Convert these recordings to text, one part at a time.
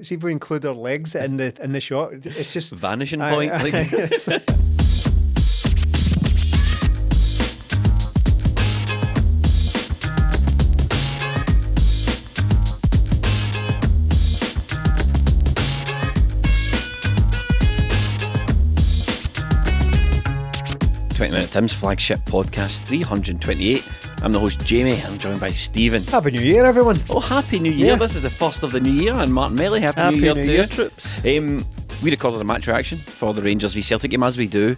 See if we include our legs in the shot. It's just vanishing point. Tim's Flagship podcast 328. I'm the host Jamie. I'm joined by Stephen. Happy New Year, everyone. Oh, Happy New Year. Yeah. This is the first of the new year, and Martin Melly, Happy New Year to you, troops. We recorded a match reaction for the Rangers v Celtic game, as we do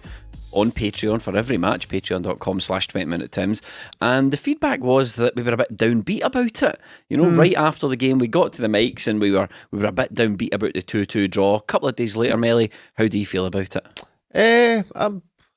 on Patreon for every match, patreon.com/20minutetims, and the feedback was that we were a bit downbeat about it. You know, right after the game we got to the mics and we were a bit downbeat about the 2-2 draw. A couple of days later, Melly, how do you feel about it?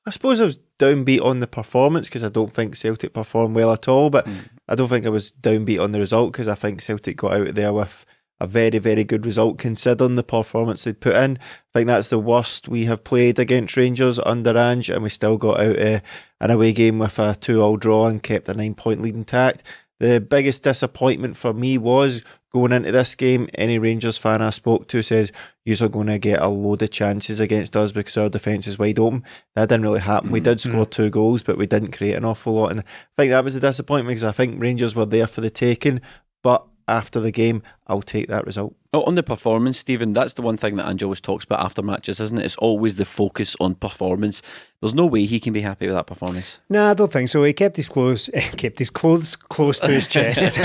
I suppose I was downbeat on the performance because I don't think Celtic performed well at all, but I don't think I was downbeat on the result because I think Celtic got out there with a very, very good result considering the performance they put in. I think that's the worst we have played against Rangers under Ange, and we still got out an away game with a 2-2 draw and kept a 9-point lead intact. The biggest disappointment for me was going into this game, any Rangers fan I spoke to says, you're going to get a load of chances against us because our defence is wide open. That didn't really happen. We did score 2 goals, but we didn't create an awful lot. And I think that was a disappointment because I think Rangers were there for the taking, but after the game, I'll take that result. Oh, on the performance, Stephen, that's the one thing that Ange always talks about after matches, isn't it? It's always the focus on performance. There's no way he can be happy with that performance. No, I don't think so. He kept his clothes close to his chest.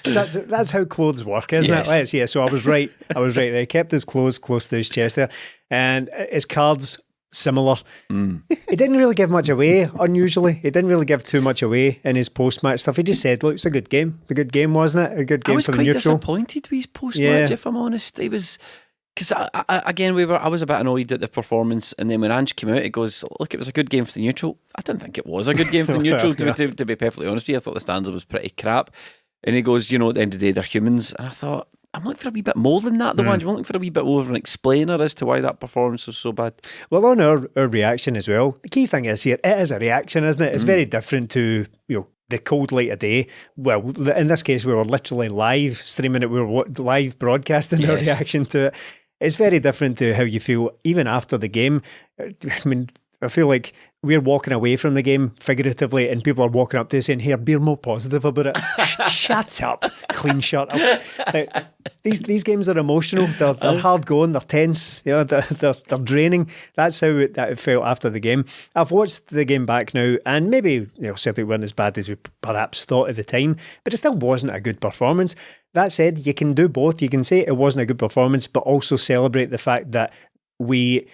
That's how clothes work, isn't it? Yeah, so I was right. There. He kept his clothes close to his chest there. And his cards, similar. He didn't really give much away, unusually. He didn't really give too much away in his post-match stuff. He just said, look, it's a good game. A good game, wasn't it? A good game for the neutral. I was quite disappointed with his post-match, if I'm honest. It was... Because I was a bit annoyed at the performance, and then when Ange came out, it goes, look, it was a good game for the neutral. I didn't think it was a good game for the neutral, to be perfectly honest with you. I thought the standard was pretty crap. And he goes, at the end of the day, they're humans. And I thought, I'm looking for a wee bit more than that. I'm looking for a wee bit more of an explainer as to why that performance was so bad. Well, on our reaction as well, the key thing is here, it is a reaction, isn't it? It's very different to, the cold light of day. Well, in this case, we were literally live streaming it. We were live broadcasting our reaction to it. It's very different to how you feel even after the game. I mean, I feel like we're walking away from the game figuratively and people are walking up to us saying, here, be more positive about it. Shut up, clean shut up. These games are emotional. They're hard going. They're tense. They're draining. That's how it felt after the game. I've watched the game back now, and maybe Celtic weren't as bad as we perhaps thought at the time, but it still wasn't a good performance. That said, you can do both. You can say it wasn't a good performance, but also celebrate the fact that we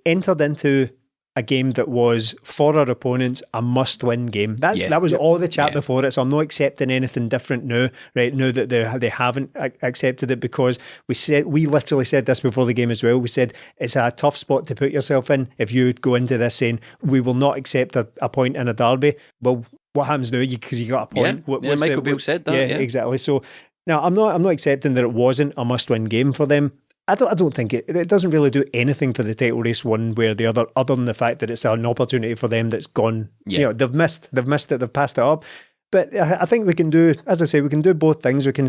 entered into a game that was, for our opponents, a must-win game. That was all the chat before it, so I'm not accepting anything different now, right? Now that they haven't accepted it, because we literally said this before the game as well. We said it's a tough spot to put yourself in if you go into this saying, we will not accept a point in a derby. Well, what happens now? Because you got a point. Michael Beale said that. Yeah, exactly. So now I'm not accepting that it wasn't a must-win game for them. I don't think it doesn't really do anything for the title race one way or the other than the fact that it's an opportunity for them that's gone. Yeah. They've missed it, they've passed it up. But I think we can do, as I say, we can do both things. We can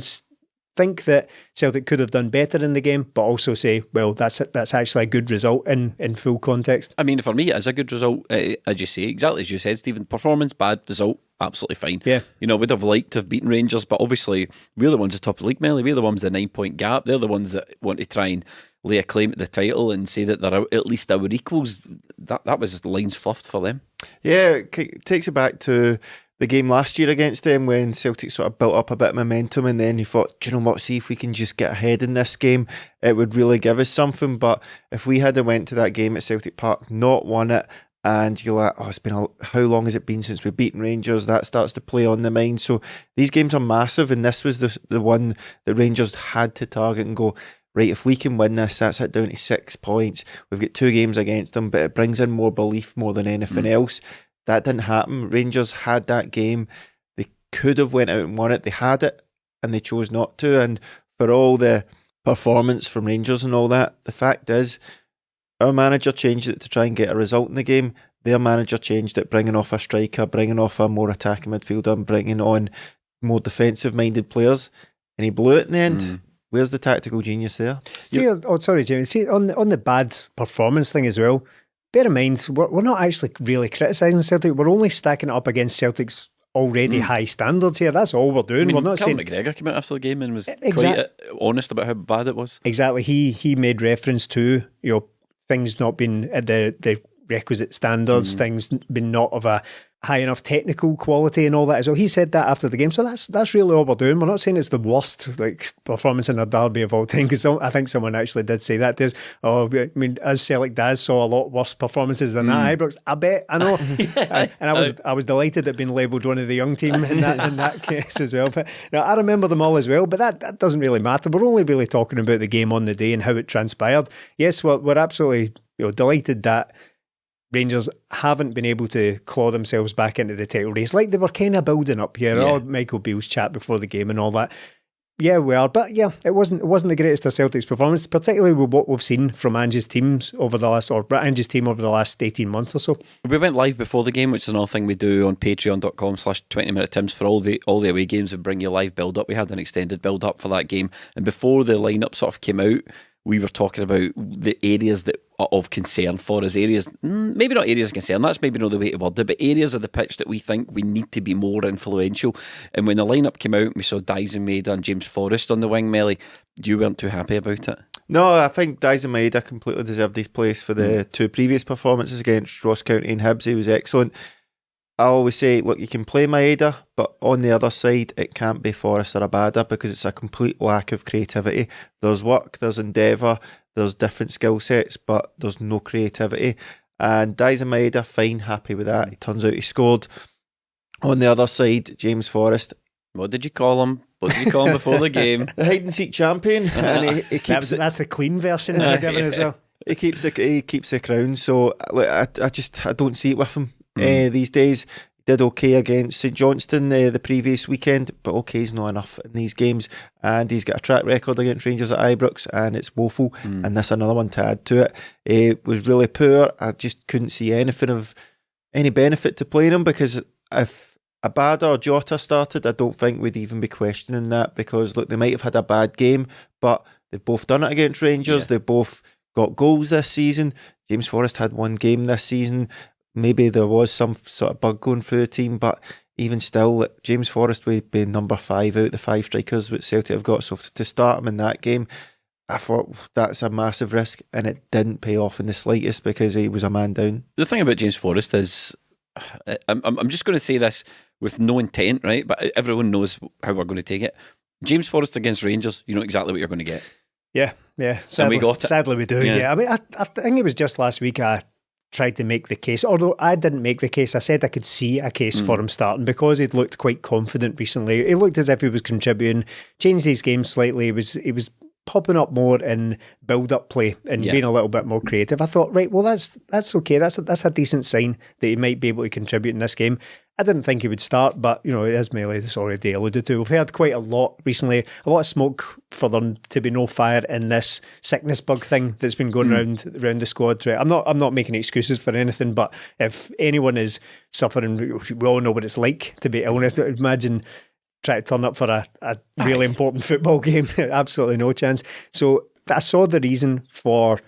think that Celtic could have done better in the game, but also say, well, that's actually a good result in full context. I mean, for me, it's a good result, as you say, exactly as you said, Stephen. Performance, bad, result, absolutely fine. Yeah. We'd have liked to have beaten Rangers, but obviously we're the ones at top of the league, Melly. We're the ones with the 9-point gap. They're the ones that want to try and lay a claim at the title and say that they're at least our equals. That was lines fluffed for them. Yeah, it takes it back to the game last year against them when Celtic sort of built up a bit of momentum, and then you thought, do you know what, see if we can just get ahead in this game, it would really give us something. But if we had went to that game at Celtic Park, not won it, and you're like, it's been how long has it been since we've beaten Rangers? That starts to play on the mind. So these games are massive, and this was the one that Rangers had to target and go, right, if we can win this, that's it down to 6 points. We've got 2 games against them, but it brings in more belief more than anything else. That didn't happen. Rangers had that game. They could have went out and won it. They had it, and they chose not to. And for all the performance from Rangers and all that, the fact is, our manager changed it to try and get a result in the game. Their manager changed it, bringing off a striker, bringing off a more attacking midfielder, and bringing on more defensive-minded players. And he blew it in the end. Where's the tactical genius there? See, sorry, Jamie. See, on the bad performance thing as well, bear in mind, we're not actually really criticising Celtic. We're only stacking it up against Celtic's already high standards here. That's all we're doing. We're not Callum saying... McGregor came out after the game and was quite honest about how bad it was. Exactly. He made reference to, things not being at the requisite standards, things being not of a high enough technical quality and all that as well. He said that after the game. So that's really all we're doing. We're not saying it's the worst performance in a derby of all time, because I think someone actually did say that. As Celtic does saw a lot worse performances than that. Ibrox, I bet, I know. And I was delighted at being labelled one of the young team in that case as well. But I remember them all as well, but that doesn't really matter. We're only really talking about the game on the day and how it transpired. Yes, we're absolutely delighted that Rangers haven't been able to claw themselves back into the title race like they were kind of building up here. Yeah. All Michael Beale's chat before the game and all that. Yeah, we are, but yeah, it wasn't the greatest of Celtic's performance, particularly with what we've seen from Ange's team over the last 18 months or so. We went live before the game, which is another thing we do on patreon.com/20minutetims for all the away games. We bring you live build up. We had an extended build up for that game, and before the lineup sort of came out, we were talking about the areas that are of concern for us. Areas, maybe not areas of concern, that's maybe not the way to word it, but areas of the pitch that we think we need to be more influential. And when the lineup came out, we saw Daizen, Maeda and James Forrest on the wing, Melly. You weren't too happy about it? No, I think Daizen Maeda completely deserved his place for the two previous performances against Ross County and Hibs. He was excellent. I always say, look, you can play Maeda, but on the other side, it can't be Forrest or Abada because it's a complete lack of creativity. There's work, there's endeavour, there's different skill sets, but there's no creativity. And Daizen Maeda, fine, happy with that. It turns out he scored. On the other side, James Forrest. What did you call him? What did you call him before the game? The hide and seek champion. And he keeps that's the clean version they're giving as well. He keeps the crown. So I don't see it with him. These days. He did okay against St Johnston the previous weekend, but okay is not enough in these games, and he's got a track record against Rangers at Ibrox and it's woeful, and that's another one to add to it. It was really poor. I just couldn't see anything of any benefit to playing him, because if Abada or Jota started, I don't think we'd even be questioning that, because look, they might have had a bad game, but they've both done it against Rangers. They've both got goals this season. James Forrest had one game this season. Maybe there was some sort of bug going through the team, but even still, James Forrest would be number 5 out of the 5 strikers that Celtic have got. So to start him in that game, I thought that's a massive risk, and it didn't pay off in the slightest because he was a man down. The thing about James Forrest is, I'm just going to say this with no intent, right? But everyone knows how we're going to take it. James Forrest against Rangers, you know exactly what you're going to get. Yeah. Sadly, we got it. Sadly, we do. Yeah. I mean, I think it was just last week I tried to make the case, although I didn't make the case. I said I could see a case for him starting because he'd looked quite confident recently. He looked as if he was contributing, changed his game slightly. He was popping up more in build-up play and being a little bit more creative. I thought, right, well, that's okay. That's a decent sign that he might be able to contribute in this game. I didn't think he would start, but as Melly has already alluded to, we've heard quite a lot recently, a lot of smoke for there to be no fire in this sickness bug thing that's been going around the squad. Right? I'm not making excuses for anything, but if anyone is suffering, we all know what it's like to be illness. Imagine trying to turn up for a really important football game. Absolutely no chance. So I saw the reason for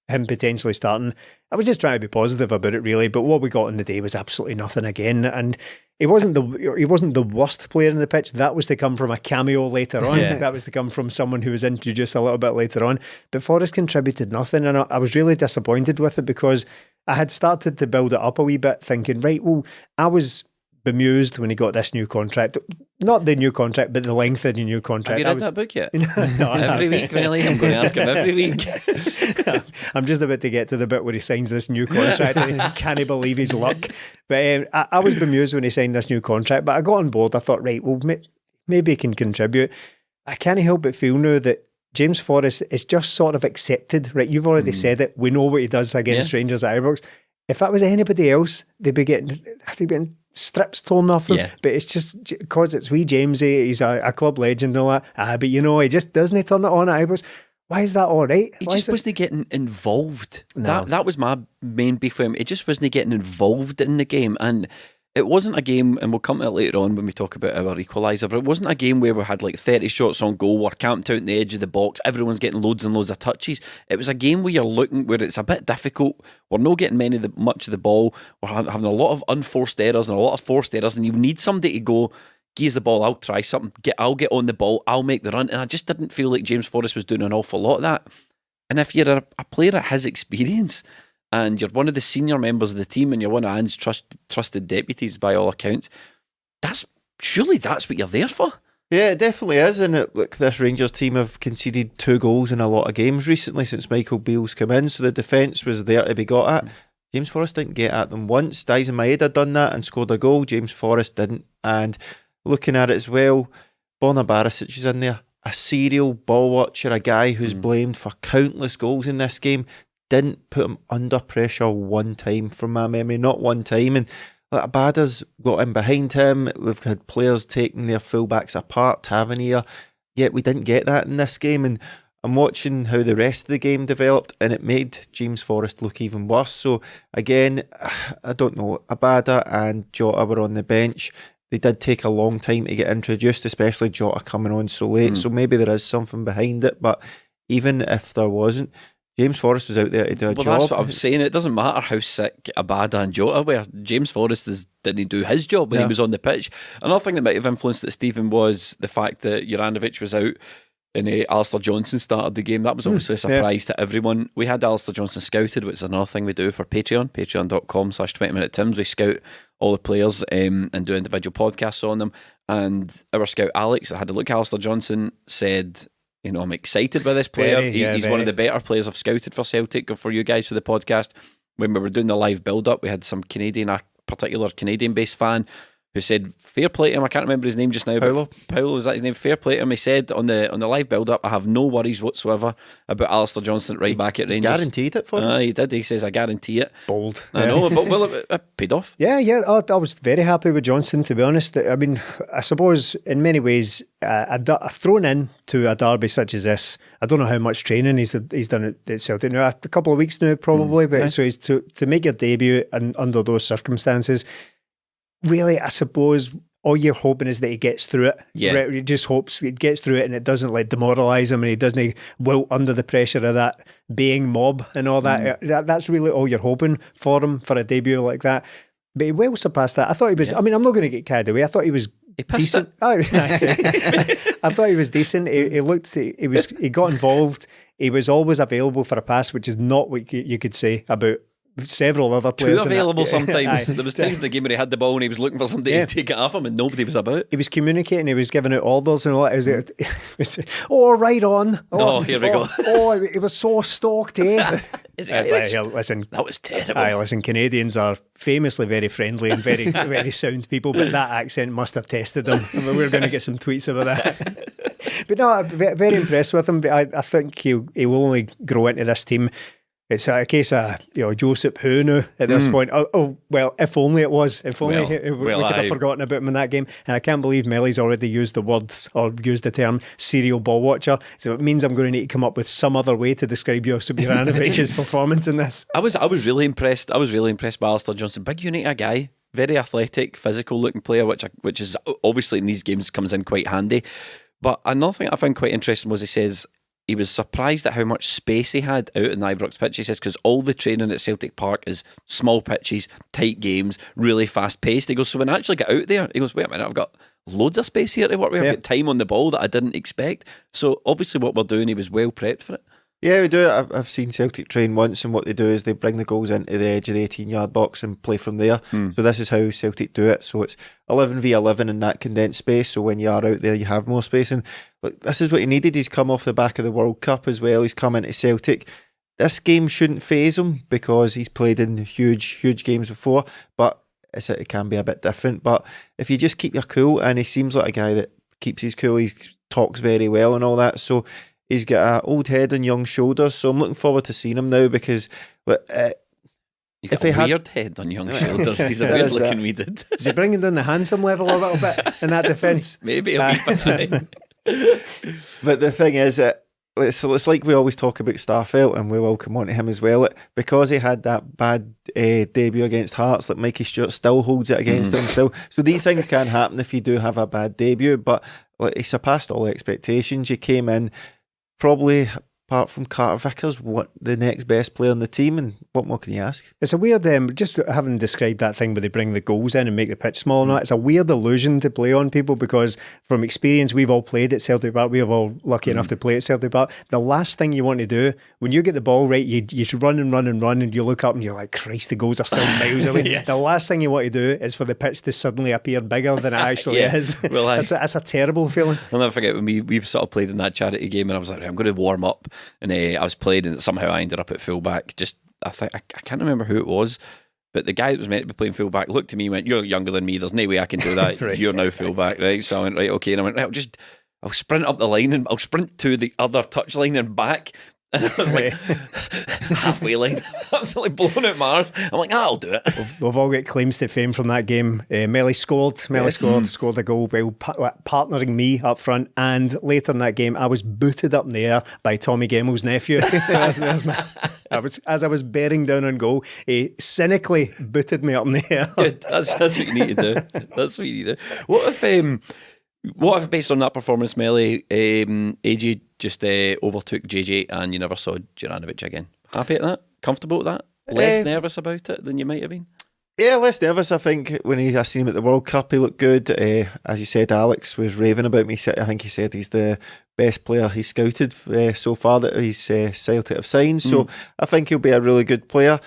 him potentially starting. I was just trying to be positive about it, really, but what we got in the day was absolutely nothing again. And he wasn't the worst player in the pitch. That was to come from a cameo later on. That was to come from someone who was introduced a little bit later on. But Forrest contributed nothing, and I was really disappointed with it because I had started to build it up a wee bit, thinking, right, well, I was bemused when he got this new contract. Not the new contract, but the length of the new contract. Have you read that book yet? No, every week, really. I'm going to ask him every week. I'm just about to get to the bit where he signs this new contract and he can't believe his luck. But I was bemused when he signed this new contract, but I got on board. I thought, right, well, maybe he can contribute. I can't help but feel now that James Forrest is just sort of accepted. Right, you've already said it. We know what he does against Rangers at Ibrox. If that was anybody else, they'd be getting strips torn off them, but it's just because it's wee Jamesy, he's a club legend and all that. But he just doesn't turn it on at Ibrox. Why is that all right? He just wasn't getting involved. No. That was my main beef with him. He just wasn't getting involved in the game, and it wasn't a game, and we'll come to it later on when we talk about our equalizer, but it wasn't a game where we had like 30 shots on goal, we're camped out in the edge of the box, everyone's getting loads and loads of touches. It was a game where you're looking, where it's a bit difficult, we're not getting much of the ball, we're having a lot of unforced errors and a lot of forced errors, and you need somebody to go, give the ball, I'll try something, I'll get on the ball, I'll make the run, and I just didn't feel like James Forrest was doing an awful lot of that. And if you're a player at his experience, and you're one of the senior members of the team, and you're one of Anne's trusted deputies by all accounts, surely that's what you're there for. Yeah, it definitely is. And look, this Rangers team have conceded 2 goals in a lot of games recently since Michael Beale's come in, so the defence was there to be got at. James Forrest didn't get at them once. Daizen Maeda done that and scored a goal. James Forrest didn't. And looking at it as well, Borna Barisic is in there, a serial ball watcher, a guy who's blamed for countless goals in this game. Didn't put him under pressure one time from my memory, not one time. And like, Abada's got in behind him. We've had players taking their fullbacks apart, Tavernier. Yet we didn't get that in this game. And I'm watching how the rest of the game developed, and it made James Forrest look even worse. So again, I don't know. Abada and Jota were on the bench. They did take a long time to get introduced, especially Jota coming on so late. So maybe there is something behind it. But even if there wasn't, James Forrest was out there to do a job. That's what I'm saying. It doesn't matter how sick Abada and Jota were. James Forrest didn't do his job when he was on the pitch. Another thing that might have influenced it, Stephen, was the fact that Juranovic was out and Alistair Johnston started the game. That was obviously a surprise to everyone. We had Alistair Johnston scouted, which is another thing we do for Patreon, patreon.com/20minutetims. We scout all the players and do individual podcasts on them. And our scout Alex that had a look at Alistair Johnston said, you know, I'm excited by this player. He's one of the better players I've scouted for Celtic or for you guys for the podcast. When we were doing the live build-up, we had some a particular Canadian-based fan who said, fair play to him. I can't remember his name just now. Paolo, was that his name? Fair play to him. He said on the live build-up, I have no worries whatsoever about Alistair Johnston right back at Rangers. He guaranteed it for us. He did. He says, I guarantee it. Bold. I know, but well, it paid off. Yeah. I was very happy with Johnston, to be honest. I mean, I suppose in many ways, thrown in to a derby such as this, I don't know how much training he's done at Celtic now, a couple of weeks now probably, but so he's to make your debut under those circumstances. Really, I suppose all you're hoping is that he gets through it. Yeah. He just hopes he gets through it and it doesn't like demoralise him and he doesn't wilt under the pressure of that baying mob and all that. That's really all you're hoping for him for a debut like that. But he well surpassed that. I thought he was, I mean, I'm not going to get carried away. I thought he was decent. I thought he was decent. He got involved. He was always available for a pass, which is not what you could say about several other players. Too available sometimes. There was times in the game where he had the ball and he was looking for somebody to take it off him and nobody was about. He was communicating, he was giving out orders and all that. It was right on. Here we go. It was so stalked, eh? Is it Irish? Listen, that was terrible. Listen, Canadians are famously very friendly and very, very sound people, but that accent must have tested them. We're going to get some tweets about that. But no, I'm very impressed with him. But I think he will only grow into this team. It's a case of Joseph who now at this point. Well, if only it was. If only we could have forgotten about him in that game. And I can't believe Melly's already used the words or used the term serial ball watcher. So it means I'm going to need to come up with some other way to describe Josip Juranovic's performance in this. I was really impressed. I was really impressed by Alistair Johnston. Big unit guy, very athletic, physical looking player, which is obviously in these games comes in quite handy. But another thing I found quite interesting was he says he was surprised at how much space he had out in the Ibrox pitch. He says because all the training at Celtic Park is small pitches, tight games, really fast paced. He goes, so when I actually get out there, he goes, wait a minute, I've got loads of space here to work with. I've got time on the ball that I didn't expect. So obviously what we're doing, he was well prepped for it. Yeah, we do. I've seen Celtic train once, and what they do is they bring the goals into the edge of the 18-yard box and play from there. So this is how Celtic do it. So it's 11v11 in that condensed space. So when you are out there, you have more space. And look, this is what he needed. He's come off the back of the World Cup as well. He's come into Celtic. This game shouldn't faze him because he's played in huge games before. But it can be a bit different. But if you just keep your cool, and he seems like a guy that keeps his cool, he talks very well and all that. So he's got an old head on young shoulders, so I'm looking forward to seeing him now because He's got a weird head on young shoulders. He's a weird looking wee dude. Is he bringing down the handsome level a little bit in that defence? Maybe a wee bit. But the thing is that it's like we always talk about Starfelt, and we will come on to him as well. Because he had that bad debut against Hearts, like Mikey Stewart still holds it against him still. So these things can happen if you do have a bad debut, but like, he surpassed all expectations. You came in probably, apart from Carter-Vickers, what the next best player on the team, and what more can you ask? It's a weird, just having described that thing where they bring the goals in and make the pitch small and that, it's a weird illusion to play on people, because from experience, we've all played at Celtic Park, we're all lucky enough to play at Celtic Park. The last thing you want to do, when you get the ball right, you should run and run and run, and you look up and you're like, Christ, the goals are still miles away. Yes. The last thing you want to do is for the pitch to suddenly appear bigger than it actually is. Well, that's a terrible feeling. I'll never forget when we sort of played in that charity game, and I was like, I'm going to warm up, and I was played, and somehow I ended up at fullback. I can't remember who it was, but the guy that was meant to be playing fullback looked at me and went, "You're younger than me, there's no way I can do that." Right. You're now fullback, right? So I went, right, okay, and I went, right, I'll sprint up the line, and I'll sprint to the other touch line and back. And I was like, halfway line, absolutely blown out Mars. I'm like, I'll do it. We've all got claims to fame from that game. Melly scored a goal while partnering me up front. And later in that game, I was booted up in the air by Tommy Gemmell's nephew. As I was bearing down on goal, he cynically booted me up in the air. Good. That's what you need to do. That's what you need to do. What if, based on that performance, Melly, AJ just overtook JJ and you never saw Juranovic again? Happy at that? Comfortable with that? Less nervous about it than you might have been? Yeah, less nervous. I think when I seen him at the World Cup, he looked good. As you said, Alex was raving about me. I think he said he's the best player he's scouted so far that he's Celtic have signed. So I think he'll be a really good player.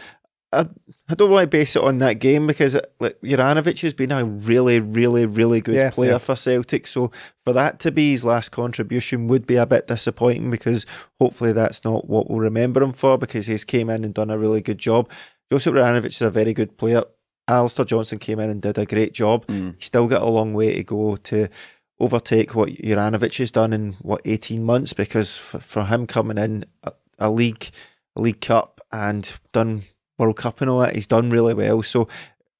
I don't want to base it on that game, because Juranovic has been a really, really, really good player for Celtic. So for that to be his last contribution would be a bit disappointing, because hopefully that's not what we'll remember him for, because he's came in and done a really good job. Josip Juranovic is a very good player. Alistair Johnston came in and did a great job. He's still got a long way to go to overtake what Juranovic has done in 18 months, because for him coming in a league cup and done World Cup and all that, he's done really well. So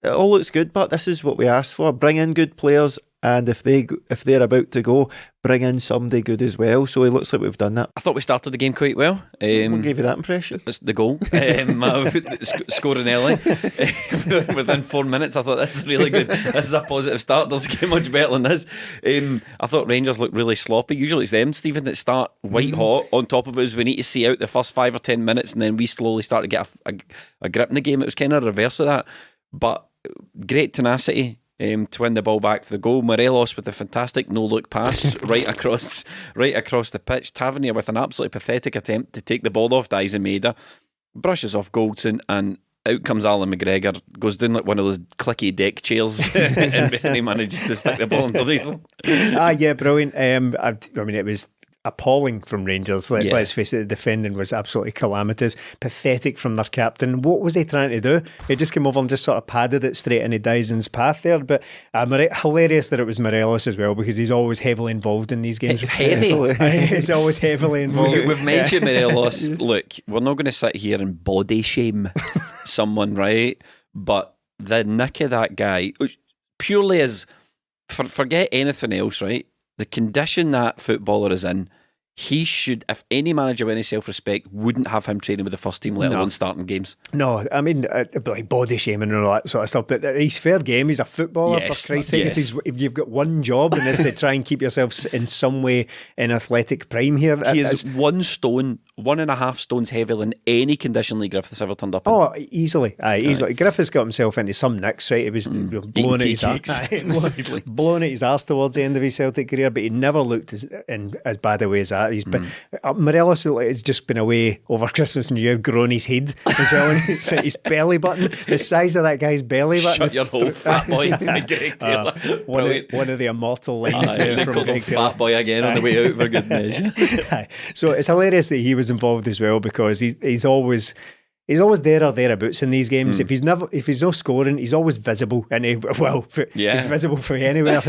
it all looks good, but this is what we asked for. Bring in good players, and if they're about to go, bring in somebody good as well. So it looks like we've done that. I thought we started the game quite well. What gave you that impression? It's the goal. Scoring early. Within 4 minutes, I thought this is really good. This is a positive start. Doesn't get much better than this. I thought Rangers looked really sloppy. Usually it's them, Stephen, that start white hot. On top of us, we need to see out the first 5 or 10 minutes, and then we slowly start to get a grip in the game. It was kind of reverse of that. But great tenacity. To win the ball back for the goal. Morelos with a fantastic no-look pass right across the pitch. Tavernier with an absolutely pathetic attempt to take the ball off Daizen Maeda. Brushes off Goldson, and out comes Alan McGregor. Goes down like one of those clicky deck chairs and he manages to stick the ball underneath him. Yeah, brilliant. I mean, it was appalling from Rangers. Let's face it, the defending was absolutely calamitous. Pathetic from their captain. What was he trying to do? He just came over and just sort of padded it straight into Daizen's path there. But hilarious that it was Morelos as well, because he's always heavily involved in these games. He's always heavily involved. We've mentioned Morelos. Look, we're not going to sit here and body shame someone, right? But the nick of that guy, purely as forget anything else, right? The condition that footballer is in, he should, if any manager with any self-respect, wouldn't have him training with the first team, let alone starting games. No, I mean, like body shaming and all that sort of stuff, but he's fair game. He's a footballer, for Christ's sake. If you've got one job, and it's to try and keep yourself in some way in athletic prime here. He is 1.5 stones heavier than any condition Lee Griffiths ever turned up in. Oh, easily. Easily. Griffiths got himself into some nicks, right? He was blowing at his arse towards the end of his Celtic career, but he never looked as bad a way as that. Morelos has just been away over Christmas and New Year, grown his head as well, and his belly button, the size of that guy's belly button. Shut your hole, fat boy. Greg Taylor. One of the immortal lines there from Greg Taylor. Fat boy again on the way out for good measure. So it's hilarious that he was involved as well, because he's always there or thereabouts in these games. If he's not scoring, he's always visible, and he's visible for anywhere.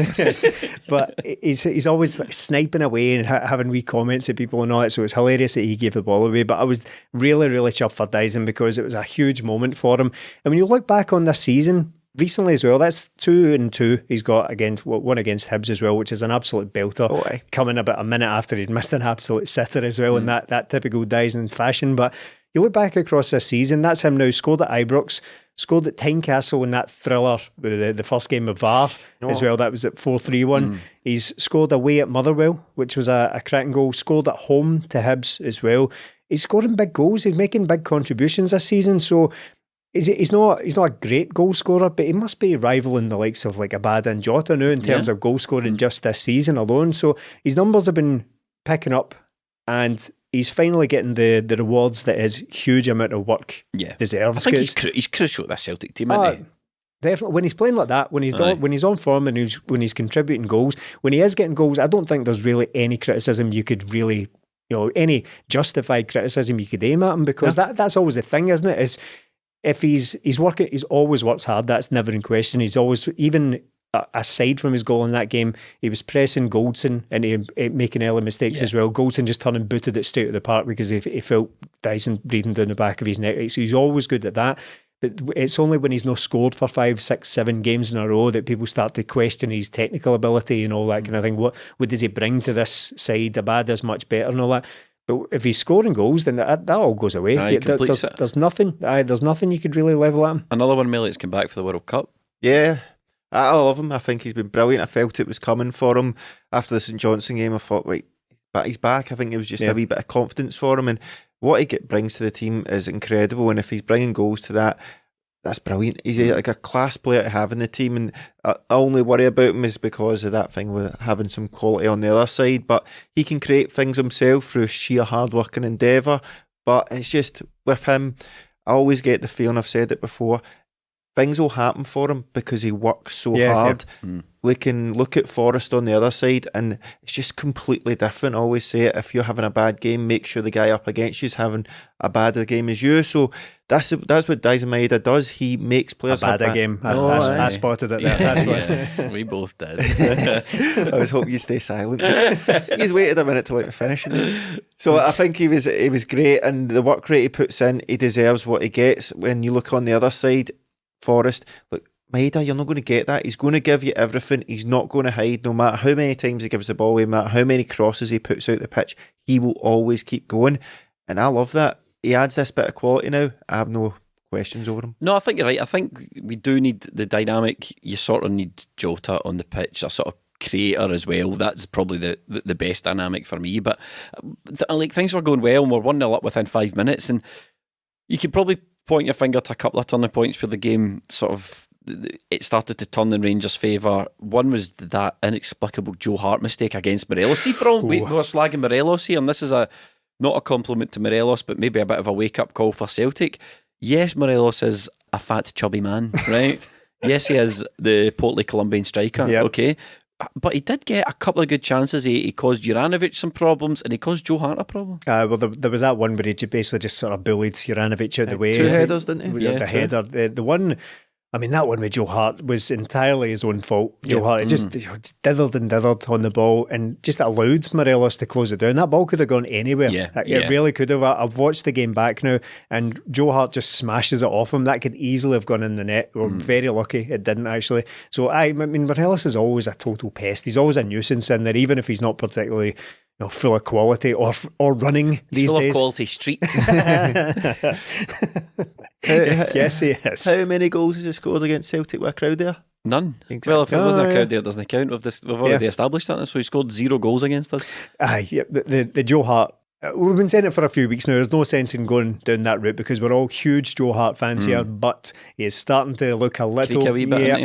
But he's always like sniping away and having wee comments at people and all that. So it's hilarious that he gave the ball away. But I was really, really chuffed for Daizen, because it was a huge moment for him. And when you look back on this season, recently as well. That's 2-2 he's got against one against Hibs as well, which is an absolute belter. Coming about a minute after he'd missed an absolute sitter as well in that typical Daizen fashion. But you look back across this season, that's him now. Scored at Ibrox, scored at Tynecastle in that thriller, the first game of VAR as well. That was at 4-3-1. He's scored away at Motherwell, which was a cracking goal. Scored at home to Hibs as well. He's scoring big goals. He's making big contributions this season. So he's not a great goal scorer, but he must be rivaling the likes of like Abada and Jota now in terms of goal scoring just this season alone. So his numbers have been picking up, and he's finally getting the rewards that his huge amount of work deserves. I think he's crucial to this Celtic team, isn't he? Definitely. When he's playing like that, when he's on form and when he's contributing goals, when he is getting goals, I don't think there's really any criticism you could really, any justified criticism you could aim at him, because that's always the thing, isn't it? Is if he's working, he's always works hard. That's never in question. He's always, even aside from his goal in that game, he was pressing Goldson and he making early mistakes as well. Goldson just turning booted it straight to the park because he felt Daizen breathing down the back of his neck. So he's always good at that. But it's only when he's not scored for 5, 6, 7 games in a row that people start to question his technical ability and all that kind of thing. What does he bring to this side? Abada's much better and all that. But if he's scoring goals, then that all goes away. There's nothing you could really level at him. Another one, Melly's come back for the World Cup. Yeah, I love him. I think he's been brilliant. I felt it was coming for him after the St Johnston game. I thought, right, but he's back. I think it was just a wee bit of confidence for him, and what he brings to the team is incredible. And if he's bringing goals to that, that's brilliant. He's like a class player to have in the team, and I only worry about him is because of that thing with having some quality on the other side. But he can create things himself through sheer hard work and endeavour. But it's just with him, I always get the feeling, I've said it before, things will happen for him because he works so hard. We can look at Forrest on the other side, and it's just completely different. I always say it, if you're having a bad game, make sure the guy up against you is having a bad game as you. So that's what Daizen Maeda does. He makes players have a bad game. I spotted it there. We both did. I was hoping you stay silent. He's waited a minute to let me finish. So I think he was great, and the work rate he puts in, he deserves what he gets. When you look on the other side, Forrest, look, Maeda, you're not going to get that. He's going to give you everything. He's not going to hide. No matter how many times he gives the ball away, no matter how many crosses he puts out the pitch, he will always keep going. And I love that. He adds this bit of quality now. I have no questions over him. No, I think you're right. I think we do need the dynamic. You sort of need Jota on the pitch, a sort of creator as well. That's probably the best dynamic for me. But things were going well, and we're 1-0 up within 5 minutes, and you could probably point your finger to a couple of turning points where the game sort of, it started to turn in Rangers' favour. One was that inexplicable Joe Hart mistake against Morelos. See, for all we were slagging Morelos here, and this is not a compliment to Morelos, but maybe a bit of a wake-up call for Celtic. Yes, Morelos is a fat, chubby man, right? Yes, he is the portly Colombian striker, okay? But he did get a couple of good chances. He caused Juranovic some problems, and he caused Joe Hart a problem. Well, there was that one where he basically just sort of bullied Juranovic out the way. 2 headers, didn't he? The header. The one, I mean, that one with Joe Hart was entirely his own fault. Joe Hart just dithered and dithered on the ball and just allowed Morelos to close it down. That ball could have gone anywhere. It really could have. I've watched the game back now, and Joe Hart just smashes it off him. That could easily have gone in the net. We're very lucky it didn't actually. So I mean, Morelos is always a total pest. He's always a nuisance in there, even if he's not particularly full of quality or running these full days. Full of quality street. Yes, he is. How many goals has he scored against Celtic with a crowd there? None. Exactly. Well, if it wasn't a crowd there, it doesn't count. We've already established that. So he scored 0 goals against us. The Joe Hart, we've been saying it for a few weeks now. There's no sense in going down that route because we're all huge Joe Hart fans here, but he is starting to look a little,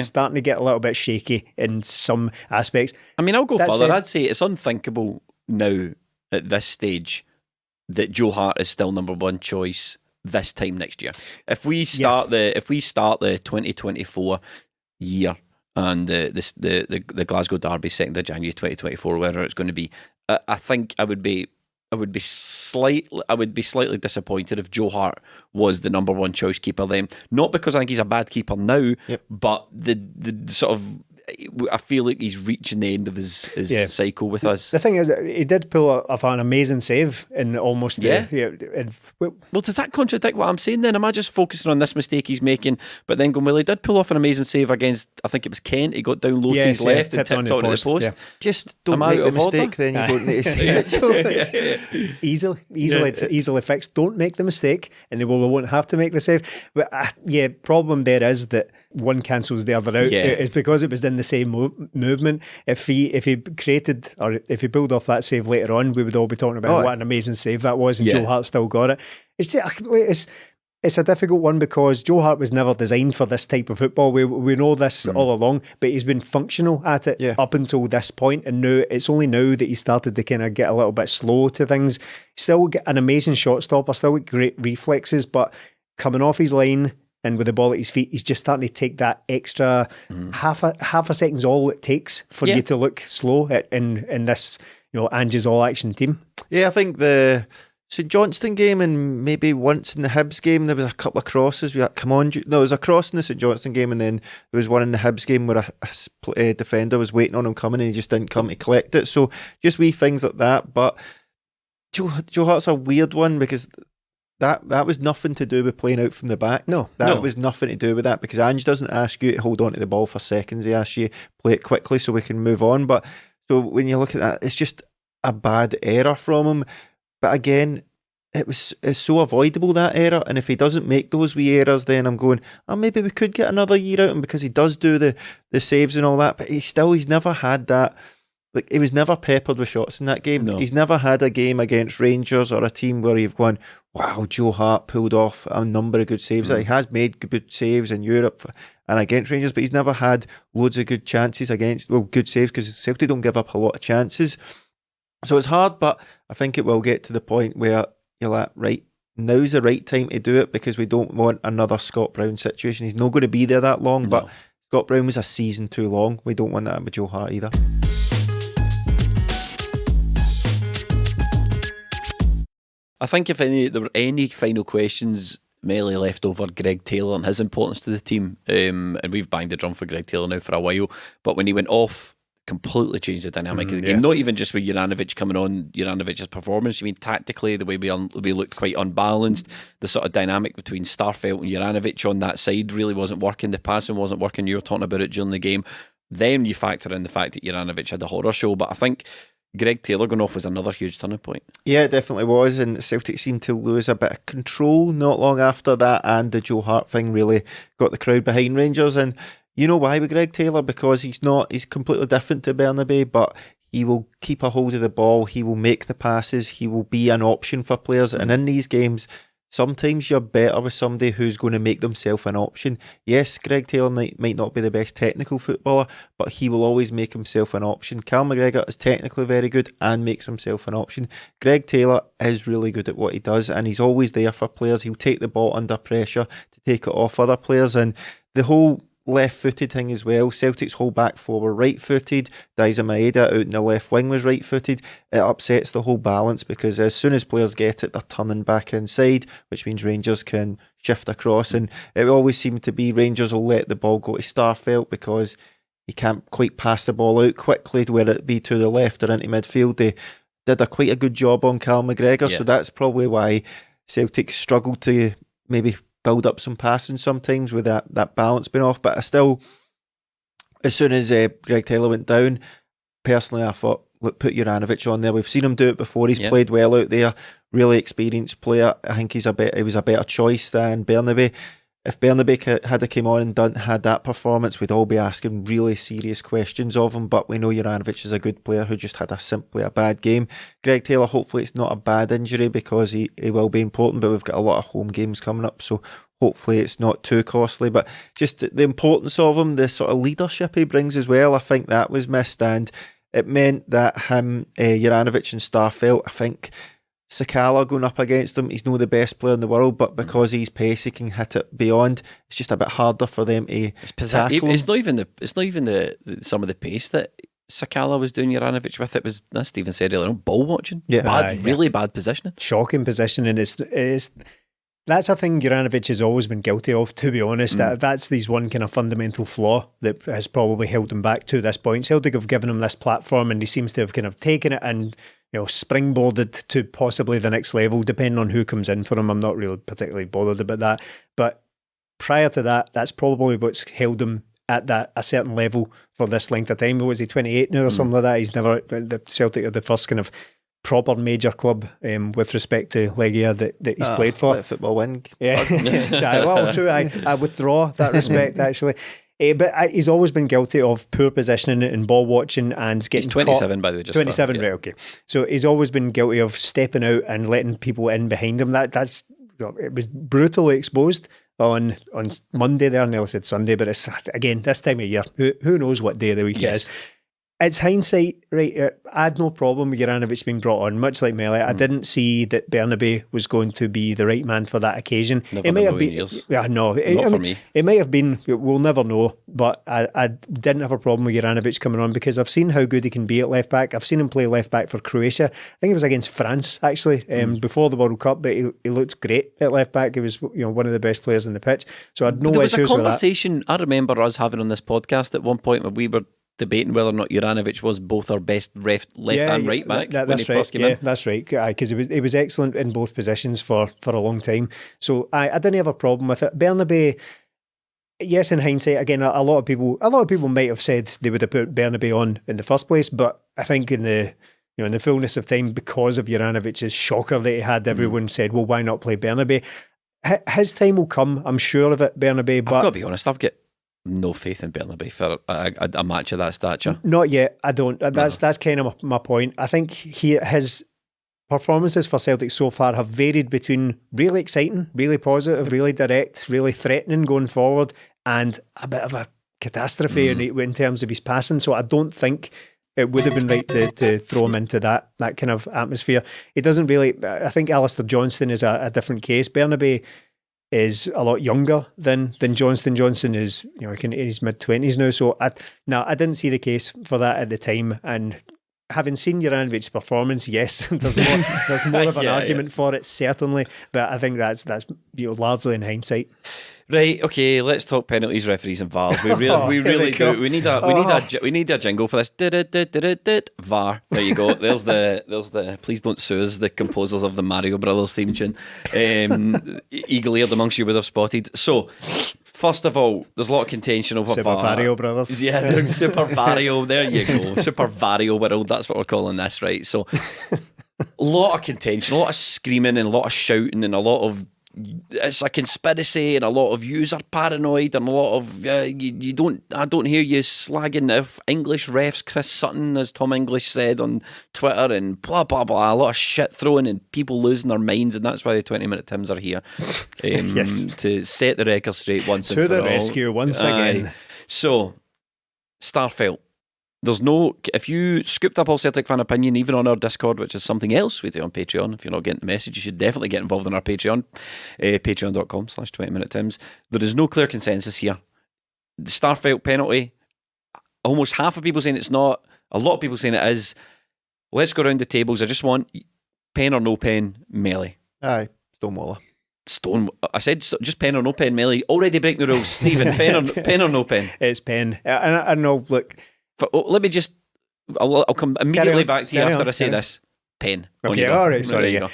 starting to get a little bit shaky in some aspects. I mean, I'll go further. I'd say it's unthinkable now at this stage that Joe Hart is still number one choice this time next year. If we start the 2024 year and the Glasgow Derby 2nd of January 2024, whether it's going to be, I think I would be slightly disappointed if Joe Hart was the number one choice keeper then. Not because I think he's a bad keeper now, but the sort of I feel like he's reaching the end of his cycle with us. The thing is, he did pull off an amazing save in almost Well, does that contradict what I'm saying then? Am I just focusing on this mistake he's making, but then going, well, he did pull off an amazing save against, I think it was Kent. He got down low to his left and tipped onto the post. Yeah. Just don't make the mistake, then you don't need to say it. Easily fixed. Don't make the mistake, and we won't have to make the save. But problem there is that one cancels the other out. It's because it was in the same movement. If he created, or if he pulled off that save later on, we would all be talking about what an amazing save that was, and Joe Hart still got it. It's a difficult one because Joe Hart was never designed for this type of football. We know this all along, but he's been functional at it up until this point, and now it's only now that he started to kind of get a little bit slow to things. Still get an amazing shot stopper, still got great reflexes, but coming off his line and with the ball at his feet, he's just starting to take that extra half a second's all it takes for you to look slow in this Ange's all action team. Yeah, I think the Johnston game and maybe once in the Hibs game there was a couple of crosses. We had, there was a cross in the St Johnston game, and then there was one in the Hibs game where a defender was waiting on him coming and he just didn't come to collect it. So just wee things like that. But Joe Hart's a weird one because that was nothing to do with playing out from the back. That was nothing to do with that, because Ange doesn't ask you to hold on to the ball for seconds. He asks you to play it quickly so we can move on. But so when you look at that, it's just a bad error from him. But again, it's so avoidable, that error. And if he doesn't make those wee errors, then I'm going, maybe we could get another year out of him, because he does do the saves and all that. But he's never had that. Like, he was never peppered with shots in that game. No. He's never had a game against Rangers or a team where you've gone, wow, Joe Hart pulled off a number of good saves. He has made good saves in Europe and against Rangers, but he's never had loads of good chances good saves, because Celtic don't give up a lot of chances. So it's hard, but I think it will get to the point where you're like, right, now's the right time to do it, because we don't want another Scott Brown situation. He's not going to be there that long, but Scott Brown was a season too long. We don't want that with Joe Hart either. I think if there were any final questions Melly left over, Greg Taylor and his importance to the team, and we've banged the drum for Greg Taylor now for a while, but when he went off, completely changed the dynamic of the game. Not even just with Juranovic coming on, Juranovic's performance. I mean, tactically, the way we looked quite unbalanced. The sort of dynamic between Starfelt and Juranovic on that side really wasn't working. The passing wasn't working. You were talking about it during the game. Then you factor in the fact that Juranovic had a horror show, but I think Greg Taylor going off was another huge turning point. Yeah, it definitely was, and Celtic seemed to lose a bit of control not long after that, and the Joe Hart thing really got the crowd behind Rangers. And you know why with Greg Taylor? Because he's completely different to Bernabei, but he will keep a hold of the ball, he will make the passes, he will be an option for players. And in these games, sometimes you're better with somebody who's going to make themselves an option. Yes, Greg Taylor might not be the best technical footballer, but he will always make himself an option. Cal McGregor is technically very good and makes himself an option. Greg Taylor is really good at what he does, and he's always there for players. He'll take the ball under pressure to take it off other players. And the whole left-footed thing as well. Celtic's whole back four were right-footed. Daizen Maeda out in the left wing was right-footed. It upsets the whole balance, because as soon as players get it, they're turning back inside, which means Rangers can shift across. And it always seemed to be Rangers will let the ball go to Starfelt because he can't quite pass the ball out quickly, whether it be to the left or into midfield. They did quite a good job on Cal McGregor, so that's probably why Celtic struggled to maybe build up some passing sometimes with that balance being off. But I still, as soon as Greg Taylor went down, personally I thought, look, put Juranovic on there. We've seen him do it before. He's played well out there, really experienced player. I think he was a better choice than Bernabei. If Bernabei had come on and had that performance, we'd all be asking really serious questions of him. But we know Juranovic is a good player who just had simply a bad game. Greg Taylor, hopefully it's not a bad injury, because he will be important, but we've got a lot of home games coming up, so hopefully it's not too costly. But just the importance of him, the sort of leadership he brings as well, I think that was missed, and it meant that him, Juranovic and Starfelt, I think Sakala going up against him, he's not the best player in the world, but because he's pace, he can hit it beyond. It's just a bit harder for them to tackle him. It's not even the some of the pace that Sakala was doing Juranovic with. It was, as Stephen said earlier, ball watching. Really bad positioning. Shocking positioning. It's That's a thing Juranovic has always been guilty of, to be honest. That's his one kind of fundamental flaw that has probably held him back to this point. Celtic have given him this platform and he seems to have kind of taken it and springboarded to possibly the next level, depending on who comes in for him. I'm not really particularly bothered about that. But prior to that, that's probably what's held him at a certain level for this length of time. Was he 28 now or something like that? He's never, the Celtic are the first kind of proper major club with respect to Legia that he's played for. Let football win. Yeah, exactly. Well, true. I withdraw that respect actually. But he's always been guilty of poor positioning and ball watching and getting He's 27 caught. by the way. Just 27, for, right, okay. So he's always been guilty of stepping out and letting people in behind him. That's it was brutally exposed on Monday there, nearly said Sunday, but it's, again, this time of year, who knows what day of the week it is. It's hindsight, right? I had no problem with Juranovic being brought on, much like Melly. I didn't see that Bernabei was going to be the right man for that occasion. It may have been. Yeah, no, not for me. It might have been. We'll never know. But I didn't have a problem with Juranovic coming on because I've seen how good he can be at left back. I've seen him play left back for Croatia. I think it was against France actually before the World Cup. But he looked great at left back. He was one of the best players in the pitch. So I had no issues with that. There was a conversation I remember us having on this podcast at one point where we were debating whether or not Juranovic was both our best left and right back when he first came in. That's right, because he was excellent in both positions for a long time. So I didn't have a problem with it. Bernabei, yes, in hindsight, again, a lot of people might have said they would have put Bernabei on in the first place, but I think in the fullness of time, because of Juranovic's shocker that he had, everyone said, well, why not play Bernabei? His time will come, I'm sure of it, Bernabei. But I've got to be honest, I've got no faith in Bernabei for a match of that stature. Not yet, I don't. That's kind of my point. I think his performances for Celtic so far have varied between really exciting, really positive, really direct, really threatening going forward, and a bit of a catastrophe in terms of his passing. So I don't think it would have been right to throw him into that kind of atmosphere. It doesn't really. I think Alistair Johnston is a different case. Bernabei is a lot younger than Johnston. Johnston is in his mid-20s now. So I didn't see the case for that at the time. And having seen Juranovic's performance, yes, there's more of an argument for it, certainly. But I think that's largely in hindsight. Right, okay, let's talk penalties, referees and VARs. We really do. We need a jingle for this. VAR. There you go. There's the please don't sue us, the composers of the Mario Brothers theme tune. Eagle-eared amongst you would have spotted. So, first of all, there's a lot of contention over Super VAR. Vario Brothers. Yeah, Super Vario. There you go. Super Vario world. That's what we're calling this, right? So, a lot of contention, a lot of screaming and a lot of shouting and a lot of it's a conspiracy and a lot of yous are paranoid and a lot of I don't hear you slagging if English refs Chris Sutton, as Tom English said on Twitter, and blah blah blah, a lot of shit throwing and people losing their minds, and that's why the 20-minute Tims are here to set the record straight once and for all. To the rescue once again. So Starfelt, there's no, if you scooped up all Celtic fan opinion, even on our Discord, which is something else we do on Patreon, if you're not getting the message, you should definitely get involved in our Patreon, patreon.com/20minute Tims. There is no clear consensus here. The Starfelt penalty, almost half of people saying it's not, a lot of people saying it is. Let's go around the tables. I just want pen or no pen, Melly. Aye, Stonewall. I said just pen or no pen, Melly. Already breaking the rules. Stephen, pen or no pen? It's pen. And I know, look, let me just. I'll come immediately back to you after I say this. Pen. Okay, all right. Sorry. Yeah.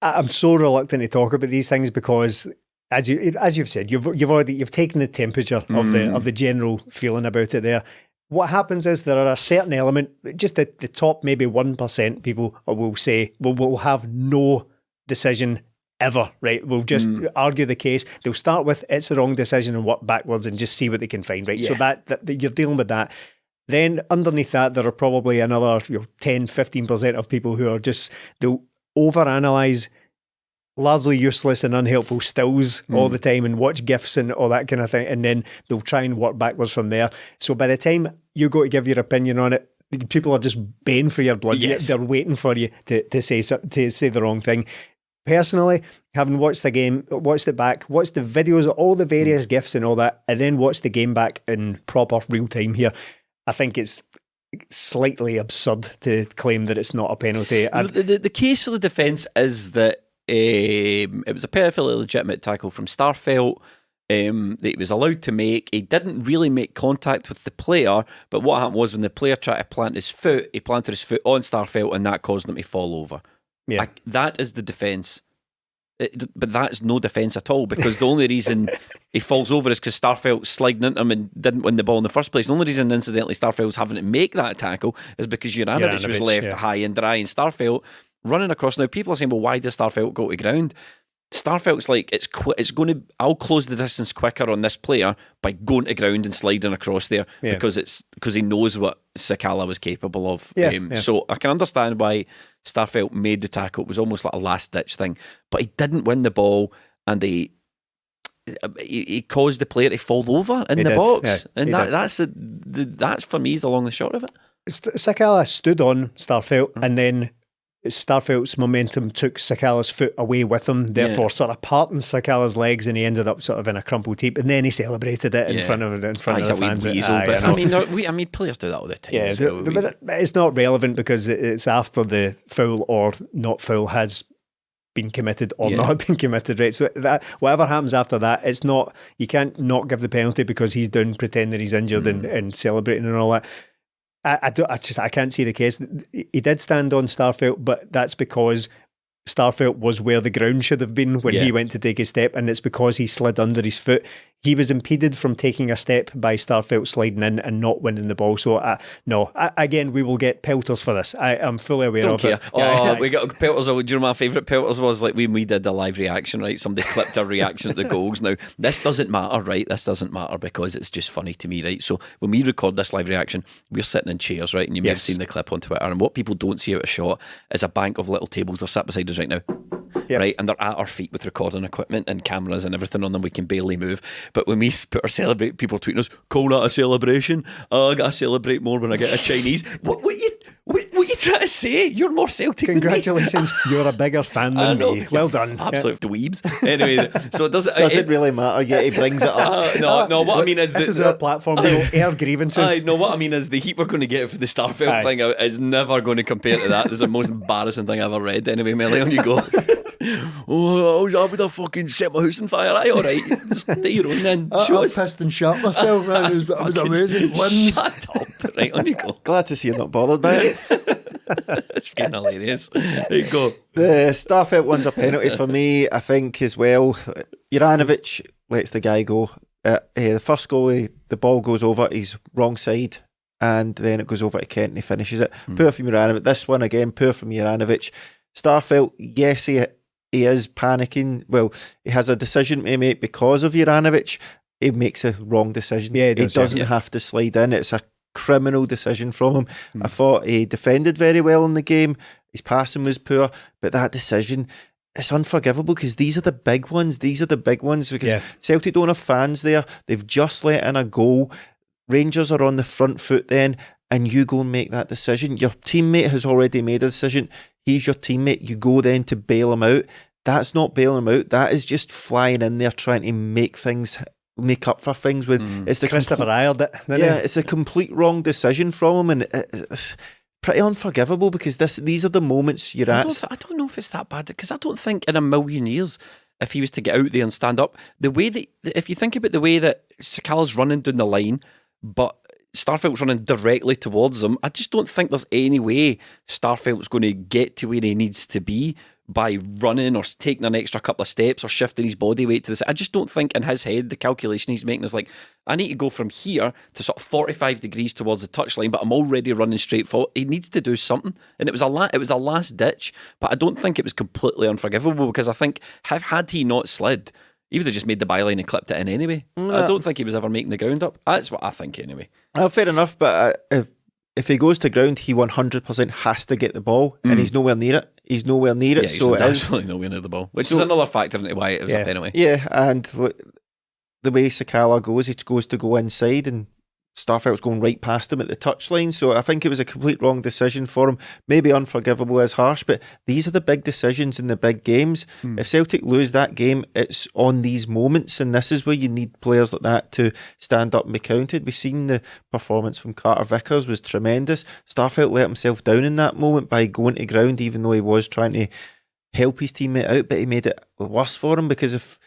I'm so reluctant to talk about these things because, as you've said, you've taken the temperature of the general feeling about it there. What happens is there are a certain element, just the top maybe 1% people will say, well, we'll have no decision ever, right? We'll just argue the case. They'll start with it's a wrong decision and work backwards and just see what they can find, right? Yeah. So that you're dealing with that. Then underneath that, there are probably another 10-15% of people who are they'll overanalyze largely useless and unhelpful stills all the time and watch GIFs and all that kind of thing, and then they'll try and work backwards from there. So by the time you go to give your opinion on it, people are just baying for your blood. Yes. They're waiting for you to say the wrong thing. Personally, having watched the game, watched it back, watched the videos, all the various GIFs and all that, and then watched the game back in proper real time here, I think it's slightly absurd to claim that it's not a penalty. The case for the defence is that it was a perfectly legitimate tackle from Starfelt that he was allowed to make. He didn't really make contact with the player, but what happened was when the player tried to plant his foot, he planted his foot on Starfelt, and that caused him to fall over. Yeah. That is the defence. But that's no defence at all, because the only reason he falls over is because Starfelt sliding into him and didn't win the ball in the first place. The only reason, incidentally, Starfelt was having to make that tackle is because Juranovic was left high and dry, and Starfelt running across. Now, people are saying, well, why does Starfelt go to ground? Starfelt's like, it's going to, I'll close the distance quicker on this player by going to ground and sliding across there, because he knows what Sakala was capable of. So I can understand why Starfelt made the tackle. It was almost like a last ditch thing, but he didn't win the ball, and he caused the player to fall over in the box, and that's for me is the long and short of it. Sakala stood on Starfelt, and then Starfelt's momentum took Sakala's foot away with him, therefore sort of parting Sakala's legs, and he ended up sort of in a crumpled heap, and then he celebrated it in front of the fans. I mean, players do that all the time. But it's not relevant because it's after the foul or not foul has been committed or not been committed, right? So that whatever happens after that, it's not, you can't not give the penalty because he's down pretending he's injured and celebrating and all that. I can't see the case. He did stand on Starfelt, but that's because Starfelt was where the ground should have been when he went to take his step, and it's because he slid under his foot. He was impeded from taking a step by Starfelt sliding in and not winning the ball. So, again, we will get pelters for this. I am fully aware of it. We got pelters. Do you know my favourite pelters was like when we did the live reaction, right? Somebody clipped a reaction at the goals. Now, this doesn't matter, right? This doesn't matter because it's just funny to me, right? So, when we record this live reaction, we're sitting in chairs, right? And you may have seen the clip on Twitter. And what people don't see out of shot is a bank of little tables. They're sat beside us right now. Right, and they're at our feet with recording equipment and cameras and everything on them. We can barely move. But when we put our celebrate, people tweeting us, call that a celebration. I gotta celebrate more when I get a Chinese. What you trying to say? You're more Celtic. Congratulations, you're a bigger fan than me. Well done. Absolute dweebs. Anyway, so it doesn't really matter yet. He brings it up. No, what I mean is this is our platform. We'll air grievances. No, what I mean is the heat we're going to get for the Starfelt thing is never going to compare to that. This is the most embarrassing thing I've ever read. Anyway, Melly, on you go. I would have fucking set my house on fire. Aye, alright. Just do your own then. I'm pissed and shat myself. It was amazing. Wins. Shut up. Right, on you go. Glad to see you're not bothered by it. It's fucking hilarious. There you go. The Starfelt one's a penalty for me, I think, as well. Juranovic lets the guy go. The first goal, the ball goes over his wrong side, and then it goes over to Kent and he finishes it. Poor from Juranovic. This one again, poor from Juranovic. Starfelt, yes, he is panicking. Well, he has a decision to make because of Juranovic. He makes a wrong decision. Yeah, he doesn't have to slide in. It's a criminal decision from him. I thought he defended very well in the game. His passing was poor, but that decision, it's unforgivable because these are the big ones. Because Celtic don't have fans there. They've just let in a goal. Rangers are on the front foot then, and you go and make that decision. Your teammate has already made a decision. He's your teammate. You go then to bail him out. That's not bailing him out. That is just flying in there trying to make up for things. It's the Christopher Ayred it. It's a complete wrong decision from him, and it's pretty unforgivable because these are the moments you're at. I don't know if it's that bad because I don't think in a million years if he was to get out there and stand up, the way that if you think about the way that Sakala's running down the line, but Starfelt's running directly towards him, I just don't think there's any way Starfelt's going to get to where he needs to be by running or taking an extra couple of steps or shifting his body weight to this. I just don't think in his head the calculation he's making is like, I need to go from here to sort of 45 degrees towards the touchline, but I'm already running straight forward. He needs to do something, and it was a last ditch, but I don't think it was completely unforgivable because I think had he not slid, he would have just made the byline and clipped it in anyway. I don't think he was ever making the ground up. That's what I think anyway. Fair enough, but if he goes to ground, he 100% has to get the ball, and he's nowhere near it. He's nowhere near it, so he's absolutely nowhere near the ball, which is another factor into why it was a penalty. Yeah, and the way Sakala goes, he goes to go inside, and Starfelt's going right past him at the touchline. So I think it was a complete wrong decision for him. Maybe unforgivable is harsh, but these are the big decisions in the big games. If Celtic lose that game, it's on these moments, and this is where you need players like that to stand up and be counted. We've seen the performance from Carter-Vickers was tremendous. Starfelt let himself down in that moment by going to ground, even though he was trying to help his teammate out, but he made it worse for him, because if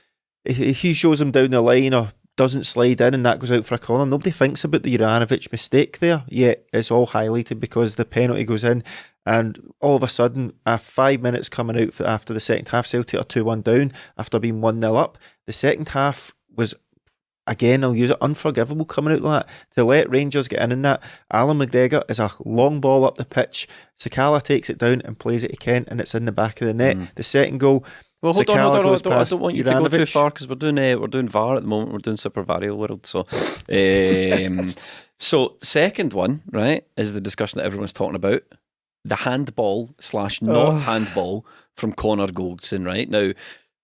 he shows him down the line or doesn't slide in and that goes out for a corner, nobody thinks about the Juranovic mistake there, yet it's all highlighted because the penalty goes in, and all of a sudden, 5 minutes coming out after the second half, Celtic are 2-1 down after being 1-0 up. The second half was, again, I'll use it, unforgivable coming out like that. To let Rangers get in that, Alan McGregor is a long ball up the pitch, Sakala takes it down and plays it to Kent, and it's in the back of the net. The second goal, well, hold on. I don't want you to go too far, because we're doing VAR at the moment. We're doing Super Vario World. So, so second one, right, is the discussion that everyone's talking about. The handball / not handball from Connor Goldson, right? Now,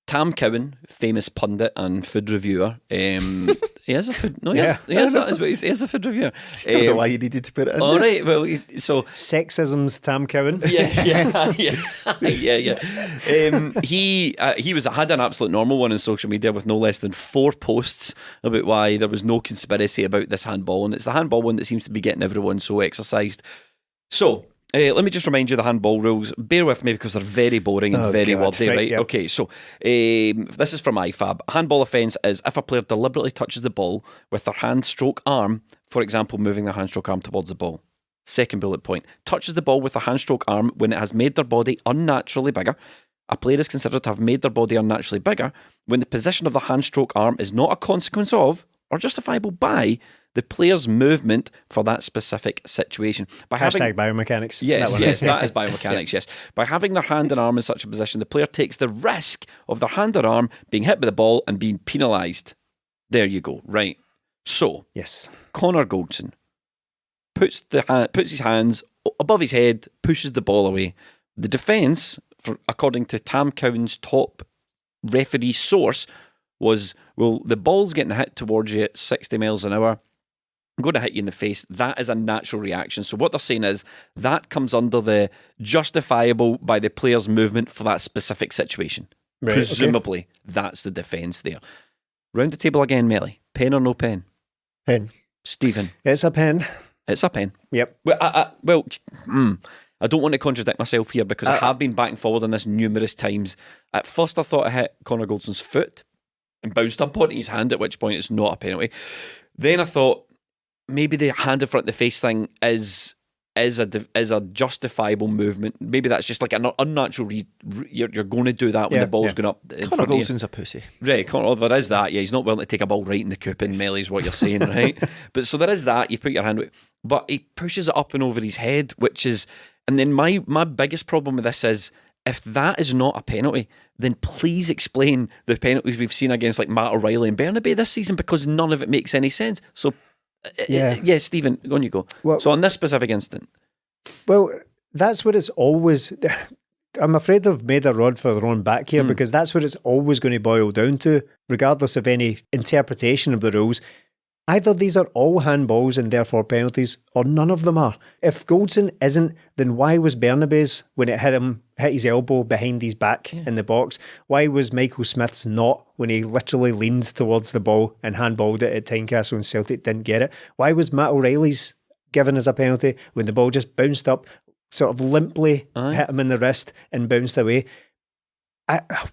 Tam Cowan, famous pundit and food reviewer, he is a food. No, he is a food reviewer. Still don't know why you needed to put it in all there. right, well, so Sexism's Tam Cowan. Yeah. He had an absolute normal one on social media with no less than 4 posts about why there was no conspiracy about this handball, and it's the handball one that seems to be getting everyone so exercised. So, let me just remind you the handball rules. Bear with me because they're very boring and very wordy, right? Yep. Okay, so this is from IFAB. Handball offence is if a player deliberately touches the ball with their hand stroke arm, for example, moving their hand stroke arm towards the ball. Second bullet point, touches the ball with their hand stroke arm when it has made their body unnaturally bigger. A player is considered to have made their body unnaturally bigger when the position of the hand stroke arm is not a consequence of or justifiable by the player's movement for that specific situation. Hashtag biomechanics. Yes, that is biomechanics, yes. By having their hand and arm in such a position, the player takes the risk of their hand or arm being hit by the ball and being penalised. There you go, right. So, yes, Connor Goldson puts his hands above his head, pushes the ball away. The defence, according to Tam Cowan's top referee source, was, well, the ball's getting hit towards you at 60 miles an hour. I'm going to hit you in the face. That is a natural reaction. So what they're saying is that comes under the justifiable by the player's movement for that specific situation. Right, presumably, that's the defence there. Round the table again, Melly. Pen or no pen? Pen. Stephen? It's a pen. It's a pen. Yep. Well, I don't want to contradict myself here because I have been back and forward on this numerous times. At first, I thought I hit Connor Goldson's foot and bounced up onto his hand, at which point it's not a penalty. Then I thought, maybe the hand in front of the face thing is a justifiable movement. Maybe that's just like an unnatural. You're going to do that when the ball's going up. Connor Goldson's a pussy, right? There is that. Yeah, he's not willing to take a ball right in the coop in Melly, is what you're saying, right? But so there is that. You put your hand, but he pushes it up and over his head, which is. And then my biggest problem with this is, if that is not a penalty, then please explain the penalties we've seen against like Matt O'Reilly and Burnaby this season, because none of it makes any sense. So. Yeah, Stephen, on you go. Well, so on this specific instant. Well, that's what it's always. I'm afraid they've made a rod for their own back here, because that's what it's always going to boil down to, regardless of any interpretation of the rules. Either these are all handballs and therefore penalties, or none of them are. If Goldson isn't, then why was Burnaby's, when it hit his elbow behind his back in the box? Why was Michael Smith's not, when he literally leaned towards the ball and handballed it at Tynecastle and Celtic didn't get it? Why was Matt O'Reilly's given as a penalty when the ball just bounced up, sort of limply hit him in the wrist and bounced away?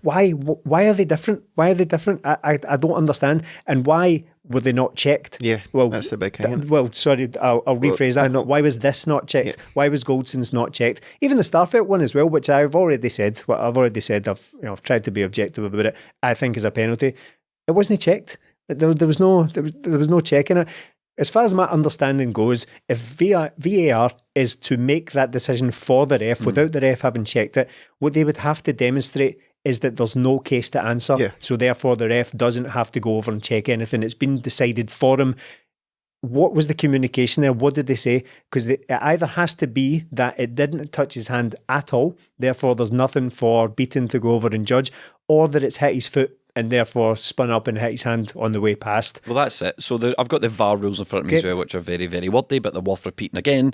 Why are they different? Why are they different? I don't understand. And why were they not checked? Yeah, well, that's the big thing. Well, sorry, I'll rephrase that. Why was this not checked? Yeah. Why was Goldson's not checked? Even the Starfelt one as well, which I've already said. I've tried to be objective about it. I think is a penalty. It wasn't checked. There was no checking it. As far as my understanding goes, if VAR is to make that decision for the ref without the ref having checked it, what they would have to demonstrate is that there's no case to answer. Yeah. So therefore the ref doesn't have to go over and check anything. It's been decided for him. What was the communication there? What did they say? Because it either has to be that it didn't touch his hand at all, therefore there's nothing for Beaton to go over and judge, or that it's hit his foot and therefore spun up and hit his hand on the way past. Well, that's it. So I've got the VAR rules in front of me as well, which are very, very wordy, but they're worth repeating again.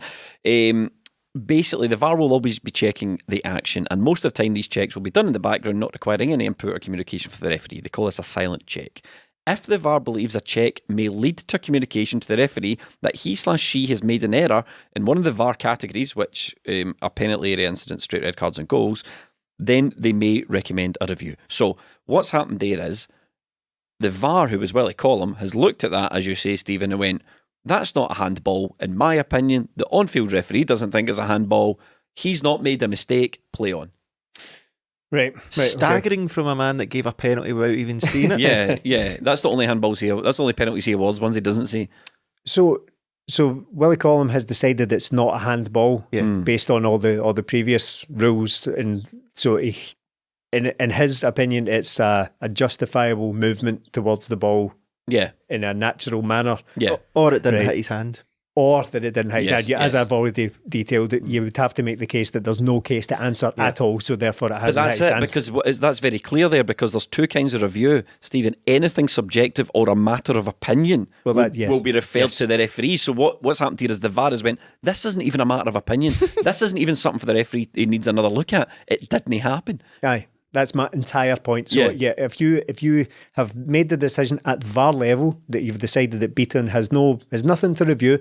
Basically, the VAR will always be checking the action, and most of the time these checks will be done in the background, not requiring any input or communication from the referee. They call this a silent check. If the VAR believes a check may lead to communication to the referee that he/she has made an error in one of the VAR categories, which are penalty area incidents, straight red cards and goals, then they may recommend a review. So what's happened there is the VAR, who was Willie Collum, has looked at that, as you say, Stephen, and went, that's not a handball. In my opinion, the on-field referee doesn't think it's a handball. He's not made a mistake. Play on. Right. Staggering from a man that gave a penalty without even seeing it. Yeah. That's the only handballs he. That's the only penalties he awards. Ones he doesn't see. So Willie Collum has decided it's not a handball based on all the previous rules, and so in his opinion, it's a justifiable movement towards the ball. Yeah, in a natural manner. Yeah, or it didn't hit his hand. Or that it didn't hit his hand. Yes. As I've already detailed, you would have to make the case that there's no case to answer at all, so therefore it hasn't hit his hand. Because that's very clear there, because there's two kinds of review, Stephen. Anything subjective or a matter of opinion will be referred to the referee. So what's happened here is the VAR has went, this isn't even a matter of opinion. This isn't even something for the referee he needs another look at. It didn't happen. Aye. That's my entire point. So if you have made the decision at VAR level that you've decided that Beaton has nothing to review,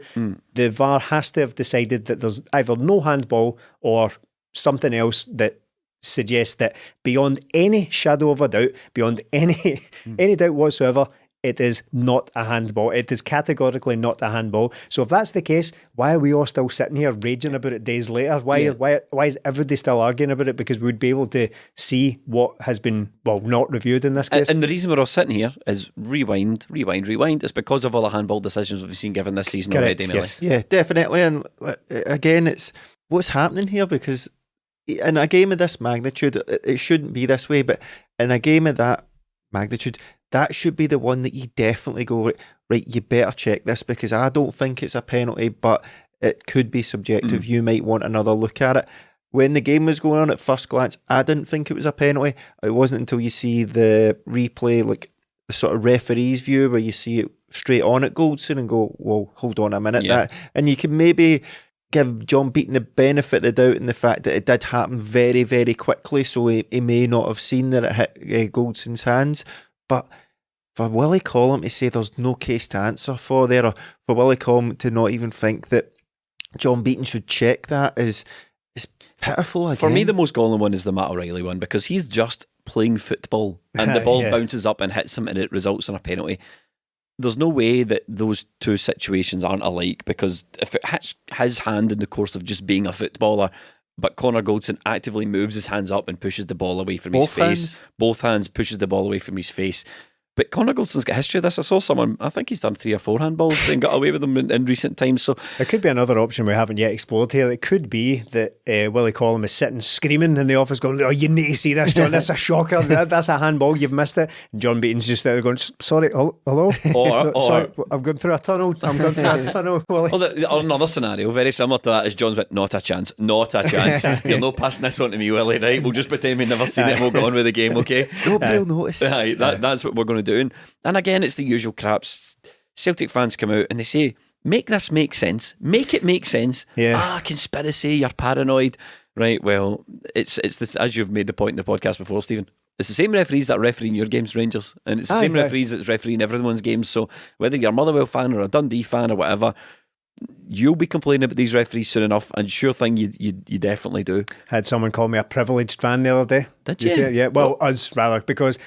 the VAR has to have decided that there's either no handball or something else that suggests that beyond any shadow of a doubt, beyond any doubt whatsoever, it is not a handball. It is categorically not a handball. So if that's the case, why are we all still sitting here raging about it days later? Why is everybody still arguing about it? Because we'd be able to see what has been, not reviewed in this case. And the reason we're all sitting here is rewind. It's because of all the handball decisions we've seen given this season already, Millie. Yes. Yeah, definitely. And again, it's what's happening here, because in a game of this magnitude, it shouldn't be this way, but in a game of that magnitude, that should be the one that you definitely go, right, you better check this, because I don't think it's a penalty, but it could be subjective. You might want another look at it. When the game was going on, at first glance, I didn't think it was a penalty. It wasn't until you see the replay, like the sort of referee's view, where you see it straight on at Goldson and go, well, hold on a minute. And you can maybe give John Beaton the benefit of the doubt in the fact that it did happen very, very quickly, so he may not have seen that it hit Goldson's hands. But for Willie Collum to say there's no case to answer for there, or for Willie Collum to not even think that John Beaton should check that is pitiful again. For me, the most galling one is the Matt O'Reilly one, because he's just playing football and the ball bounces up and hits him and it results in a penalty. There's no way that those two situations aren't alike, because if it hits his hand in the course of just being a footballer, but Connor Goldson actively moves his hands up and pushes the ball away from his face. Both hands pushes the ball away from his face. But Connor Goldson's got history of this. I saw someone, I think he's done 3 or 4 handballs and got away with them in recent times. So there could be another option we haven't yet explored here. It could be that Willie Collum is sitting screaming in the office going, oh, you need to see this, John, that's a shocker, that's a handball, you've missed it. And John Beaton's just there going, sorry, hello? Sorry, I'm going through a tunnel, Willie. Or another scenario, very similar to that, is John's went, not a chance. You're not passing this on to me, Willie, right? We'll just pretend we've never seen it and we'll go on with the game, okay? Nobody will notice. That's what we're going to do. And again, it's the usual craps. Celtic fans come out and they say, make this make sense. Make it make sense. Conspiracy, you're paranoid. Right, well, it's this, as you've made the point in the podcast before, Stephen, it's the same referees that referee in your games, Rangers, and it's the same referees that's refereeing everyone's games. So whether you're a Motherwell fan or a Dundee fan or whatever, you'll be complaining about these referees soon enough, and sure thing, you definitely do. Had someone call me a privileged fan the other day. Did you? See it? Yeah, well, us rather, because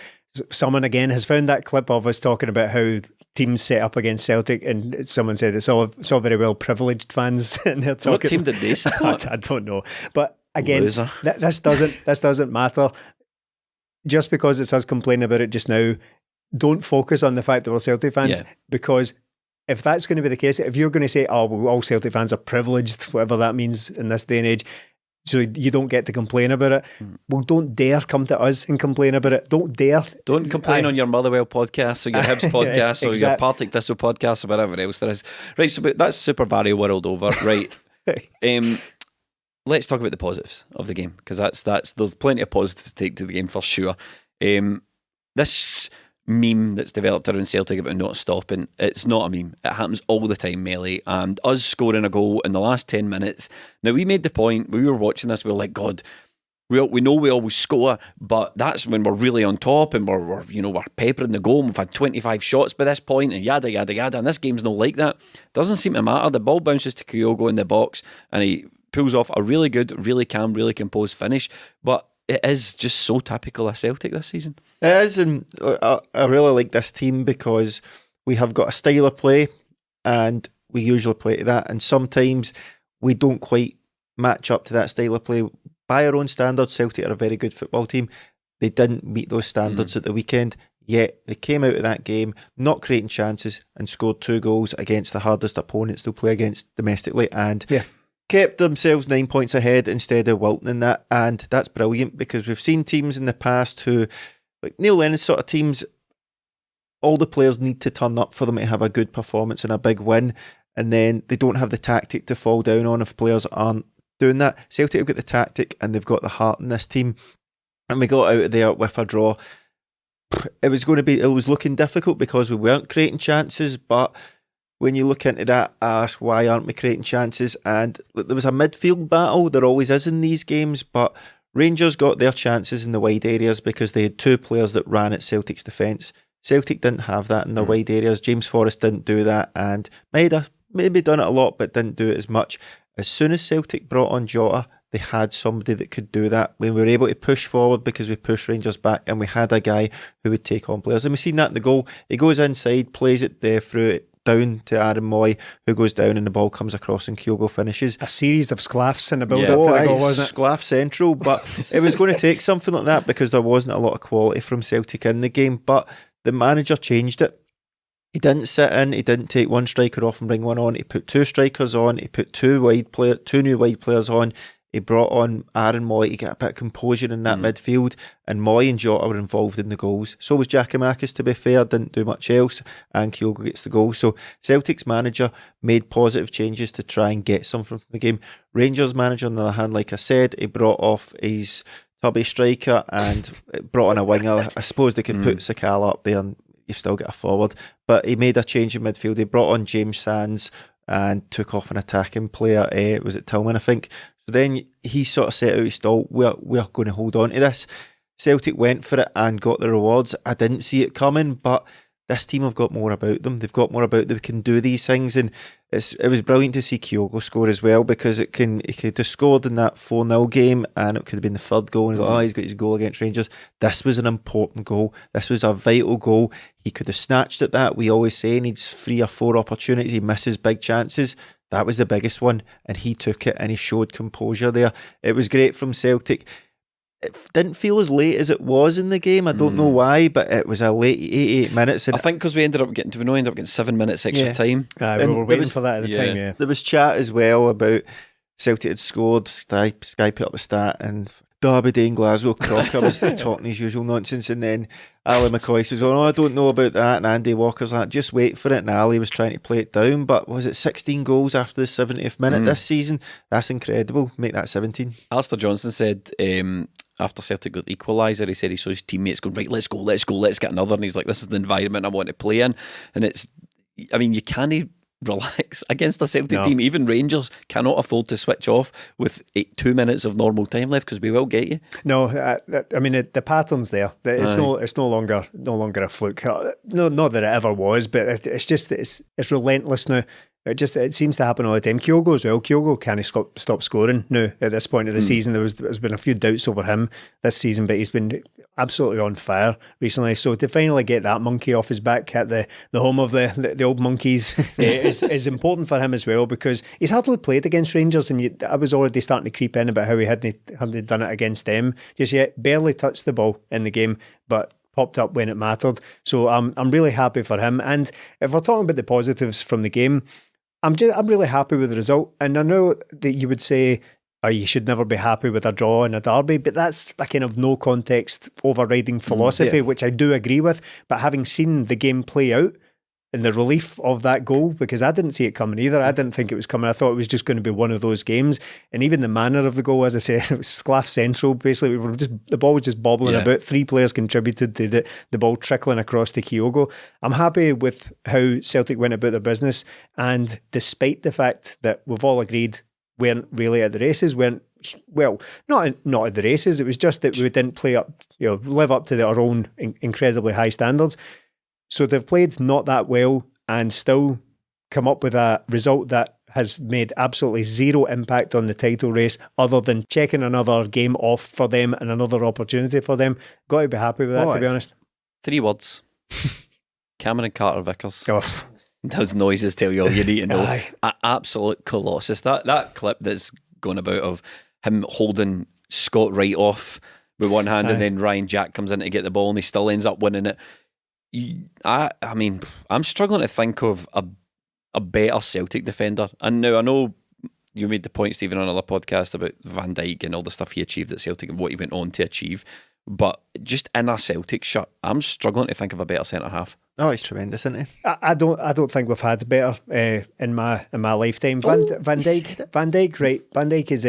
someone again has found that clip of us talking about how teams set up against Celtic, and someone said it's all very well privileged fans, and they're talking. What team did they support? I don't know, but again, this doesn't matter. Just because it's us complaining about it just now, don't focus on the fact that we're Celtic fans, because if that's going to be the case, if you're going to say, oh, well, all Celtic fans are privileged, whatever that means in this day and age, so you don't get to complain about it. Well, don't dare come to us and complain about it. Don't dare. Don't complain on your Motherwell podcast or your Hibs podcast or your Partick Thistle podcast or whatever else there is. Right, so that's Super Barry world over. Right. Let's talk about the positives of the game, because there's plenty of positives to take to the game for sure. This meme that's developed around Celtic about not stopping, it's not a meme. It happens all the time, Melly. And us scoring a goal in the last 10 minutes. Now, we made the point, when we were watching this, we were like, God, we know we always score, but that's when we're really on top and we're peppering the goal and we've had 25 shots by this point and yada, yada, yada. And this game's not like that. Doesn't seem to matter. The ball bounces to Kyogo in the box and he pulls off a really good, really calm, really composed finish. But it is just so typical of Celtic this season. It is, and I really like this team because we have got a style of play and we usually play to that, and sometimes we don't quite match up to that style of play. By our own standards, Celtic are a very good football team. They didn't meet those standards at the weekend, yet they came out of that game not creating chances and scored 2 goals against the hardest opponents they'll play against domestically, and kept themselves 9 points ahead instead of wilting in that. And that's brilliant, because we've seen teams in the past who, like Neil Lennon's sort of teams, all the players need to turn up for them to have a good performance and a big win, and then they don't have the tactic to fall down on if players aren't doing that. Celtic have got the tactic and they've got the heart in this team, and we got out of there with a draw. It was looking difficult because we weren't creating chances, but when you look into that, I ask, why aren't we creating chances? And there was a midfield battle. There always is in these games, but Rangers got their chances in the wide areas because they had 2 players that ran at Celtic's defence. Celtic didn't have that in the wide areas. James Forrest didn't do that, and Maeda maybe done it a lot but didn't do it as much. As soon as Celtic brought on Jota, they had somebody that could do that. We were able to push forward because we pushed Rangers back, and we had a guy who would take on players. And we've seen that in the goal. He goes inside, plays it through it, down to Aaron Moy, who goes down, and the ball comes across and Kyogo finishes. A series of sclaffs in the build-up to the goal, wasn't it? Sclaff central, but it was going to take something like that because there wasn't a lot of quality from Celtic in the game, but the manager changed it. He didn't sit in, he didn't take one striker off and bring one on, he put 2 strikers on, he put 2 new wide players on. He brought on Aaron Moy to get a bit of composure in that midfield, and Moy and Jota were involved in the goals. So was Giakoumakis, to be fair, didn't do much else, and Kyogo gets the goal. So Celtic's manager made positive changes to try and get something from the game. Rangers' manager, on the other hand, like I said, he brought off his tubby striker and brought on a winger. I suppose they could put Sakala up there and you've still got a forward, but he made a change in midfield. He brought on James Sands and took off an attacking player. Was it Tillman, I think? So then he sort of set out his stall. We're going to hold on to this. Celtic went for it and got the rewards. I didn't see it coming, but this team have got more about them. They've got more about them. They can do these things, and it was brilliant to see Kyogo score as well, because he could have scored in that 4-0 game and it could have been the 3rd goal, and he's got his goal against Rangers. This was an important goal. This was a vital goal. He could have snatched at that. We always say he needs 3 or 4 opportunities. He misses big chances. That was the biggest one, and he took it and he showed composure there. It was great from Celtic. It didn't feel as late as it was in the game. I don't know why, but it was a late 88 minutes. And I think because we ended up getting 7 minutes extra time. We were waiting for that at the time, There was chat as well about Celtic had scored. Sky put up a stat, and Derby Day in Glasgow, Crocker was talking his usual nonsense, and then Ali McCoy says, I don't know about that, and Andy Walker's like, just wait for it, and Ali was trying to play it down, but was it 16 goals after the 70th minute this season? That's incredible. Make that 17. Alistair Johnston said after Celtic got the equalizer, he said he saw his teammates going, right, let's go, let's get another, and he's like, this is the environment I want to play in. And you can't relax against a Celtic team. Even Rangers cannot afford to switch off with 2 minutes of normal time left, because we will get you. No, the pattern's there. It's no longer a fluke. No, not that it ever was, but it's relentless now. It seems to happen all the time. Kyogo as well. Kyogo can't stop scoring now at this point of the season. There's been a few doubts over him this season, but he's been absolutely on fire recently. So to finally get that monkey off his back at the home of the old monkeys is important for him as well, because he's hardly played against Rangers, and I was already starting to creep in about how he hadn't done it against them just yet. Barely touched the ball in the game, but popped up when it mattered. So I'm really happy for him. And if we're talking about the positives from the game, I'm really happy with the result, and I know that you would say you should never be happy with a draw in a derby, but that's a kind of no context overriding philosophy, which I do agree with. But having seen the game play out and the relief of that goal, because I didn't see it coming either. I didn't think it was coming. I thought it was just going to be one of those games. And even the manner of the goal, as I said, it was Sclaff central. Basically, the ball was just bobbling about. 3 players contributed to the ball trickling across to Kyogo. I'm happy with how Celtic went about their business, and despite the fact that we've all agreed weren't really at the races, not at the races. It was just that we didn't live up to our own incredibly high standards. So they've played not that well and still come up with a result that has made absolutely zero impact on the title race other than checking another game off for them and another opportunity for them. Got to be happy with that, to be honest. 3 words. Cameron Carter-Vickers. Oh. Those noises tell you all you need to know. Aye. An absolute colossus. That clip that's going about of him holding Scott Wright off with one hand, and then Ryan Jack comes in to get the ball and he still ends up winning it. I mean, I'm struggling to think of a better Celtic defender. And now I know you made the point, Stephen, on another podcast about Van Dijk and all the stuff he achieved at Celtic and what he went on to achieve. But just in a Celtic shirt, I'm struggling to think of a better centre half. Oh, he's tremendous, isn't he? I don't think we've had better in my lifetime. Van Dijk, right? Van Dijk is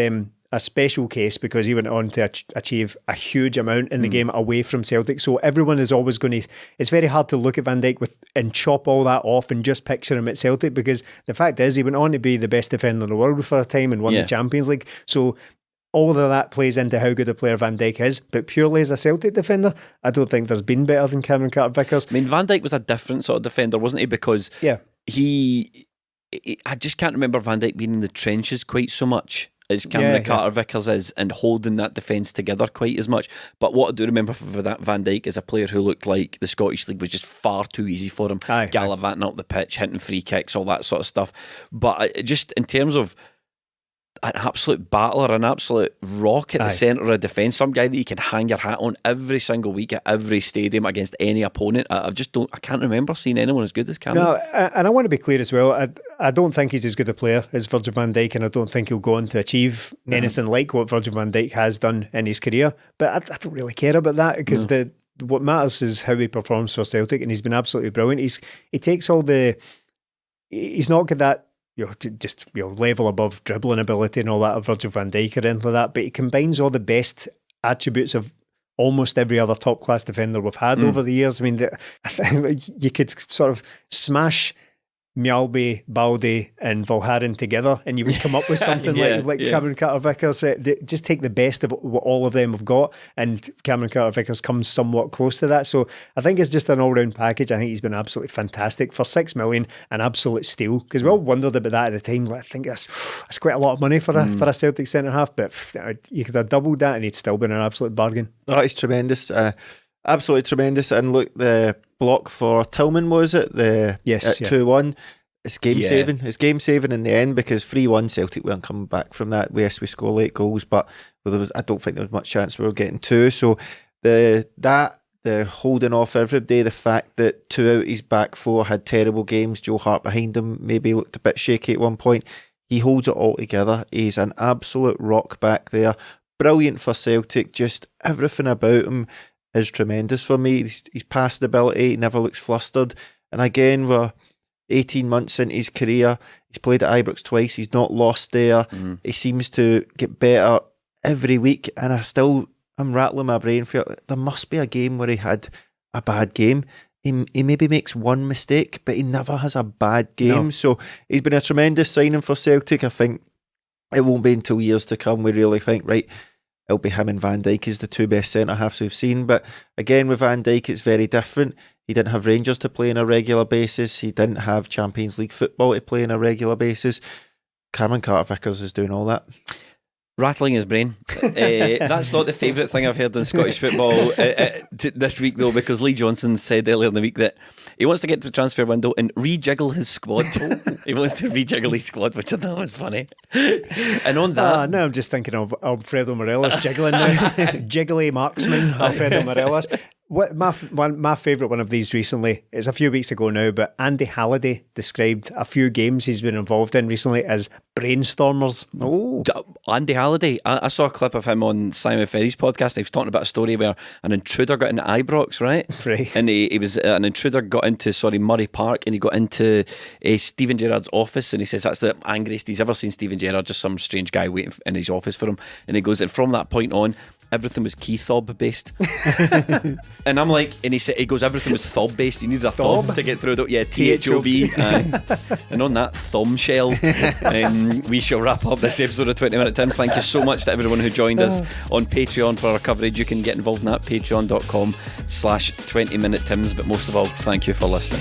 a special case because he went on to achieve a huge amount in the game away from Celtic. So everyone is always going to. It's very hard to look at Van Dijk and chop all that off and just picture him at Celtic, because the fact is he went on to be the best defender in the world for a time and won the Champions League. So all of that plays into how good a player Van Dijk is, but purely as a Celtic defender, I don't think there's been better than Cameron Carter-Vickers. I mean, Van Dijk was a different sort of defender, wasn't he? Because I just can't remember Van Dijk being in the trenches quite so much as Cameron Carter-Vickers is, and holding that defence together quite as much. But what I do remember for that Van Dijk is a player who looked like the Scottish League was just far too easy for him. Gallivanting up the pitch, hitting free kicks, all that sort of stuff. But just in terms of an absolute battler, an absolute rock at the centre of defence, some guy that you can hang your hat on every single week at every stadium against any opponent. I can't remember seeing anyone as good as Cameron. No, and I want to be clear as well, I don't think he's as good a player as Virgil van Dijk, and I don't think he'll go on to achieve anything like what Virgil van Dijk has done in his career, but I don't really care about that, because what matters is how he performs for Celtic, and he's been absolutely brilliant. He takes all he's not got that level above dribbling ability and all that of Virgil van Dijk or anything like that, but he combines all the best attributes of almost every other top class defender we've had over the years. I mean, I think you could sort of smash Mjällby, Balde and Valgaeren together and you would come up with something like Cameron Carter-Vickers. Just take the best of what all of them have got, and Cameron Carter-Vickers comes somewhat close to that. So I think it's just an all-round package. I think he's been absolutely fantastic. For $6 million, an absolute steal, because we all wondered about that at the time. I think that's quite a lot of money for a Celtic centre-half, but you could have doubled that and he'd still been an absolute bargain. Oh, he's tremendous. Absolutely tremendous. And look, the block for Tillman, was it? At 2-1. It's game saving. It's game saving in the end, because 3-1 Celtic weren't coming back from that. Yes, we score late goals, but I don't think there was much chance we were getting 2. So the holding off every day, the fact that 2 out his back 4 had terrible games, Joe Hart behind him maybe looked a bit shaky at one point. He holds it all together. He's an absolute rock back there. Brilliant for Celtic. Just everything about him is tremendous for me. His passing ability, he never looks flustered. And again, we're 18 months into his career. He's played at Ibrox twice. He's not lost there. He seems to get better every week. And I'm rattling my brain for it. There must be a game where he had a bad game. He maybe makes one mistake, but he never has a bad game. No. So he's been a tremendous signing for Celtic. I think it won't be until years to come we really think, right, it'll be him and Van Dijk as the 2 best centre-halves we've seen. But again, with Van Dijk, it's very different. He didn't have Rangers to play on a regular basis. He didn't have Champions League football to play on a regular basis. Cameron Carter-Vickers is doing all that. Rattling his brain. That's not the favourite thing I've heard in Scottish football this week, though, because Lee Johnston said earlier in the week that he wants to get to the transfer window and rejiggle his squad. He wants to rejiggle his squad, which I thought was funny. And on that... now I'm just thinking of Alfredo Morelos jiggling now. Jiggly marksman, Alfredo Morelos. What my favourite one of these recently is a few weeks ago now, but Andy Halliday described a few games he's been involved in recently as brainstormers. Oh, Andy Halliday! I saw a clip of him on Simon Ferry's podcast. He was talking about a story where an intruder got into Ibrox, right? And he was an intruder got into Murray Park, and he got into Steven Gerrard's office, and he says that's the angriest he's ever seen Steven Gerrard, just some strange guy waiting in his office for him. And he goes, and from that point on, everything was key thob based. And I'm like, and he goes, everything was thob based. You needed a thob to get through it. Yeah, THOB. And on that thumbshell, we shall wrap up this episode of 20 Minute Tims. Thank you so much to everyone who joined us on Patreon for our coverage. You can get involved in that, patreon.com/20 Minute Tims. But most of all, thank you for listening.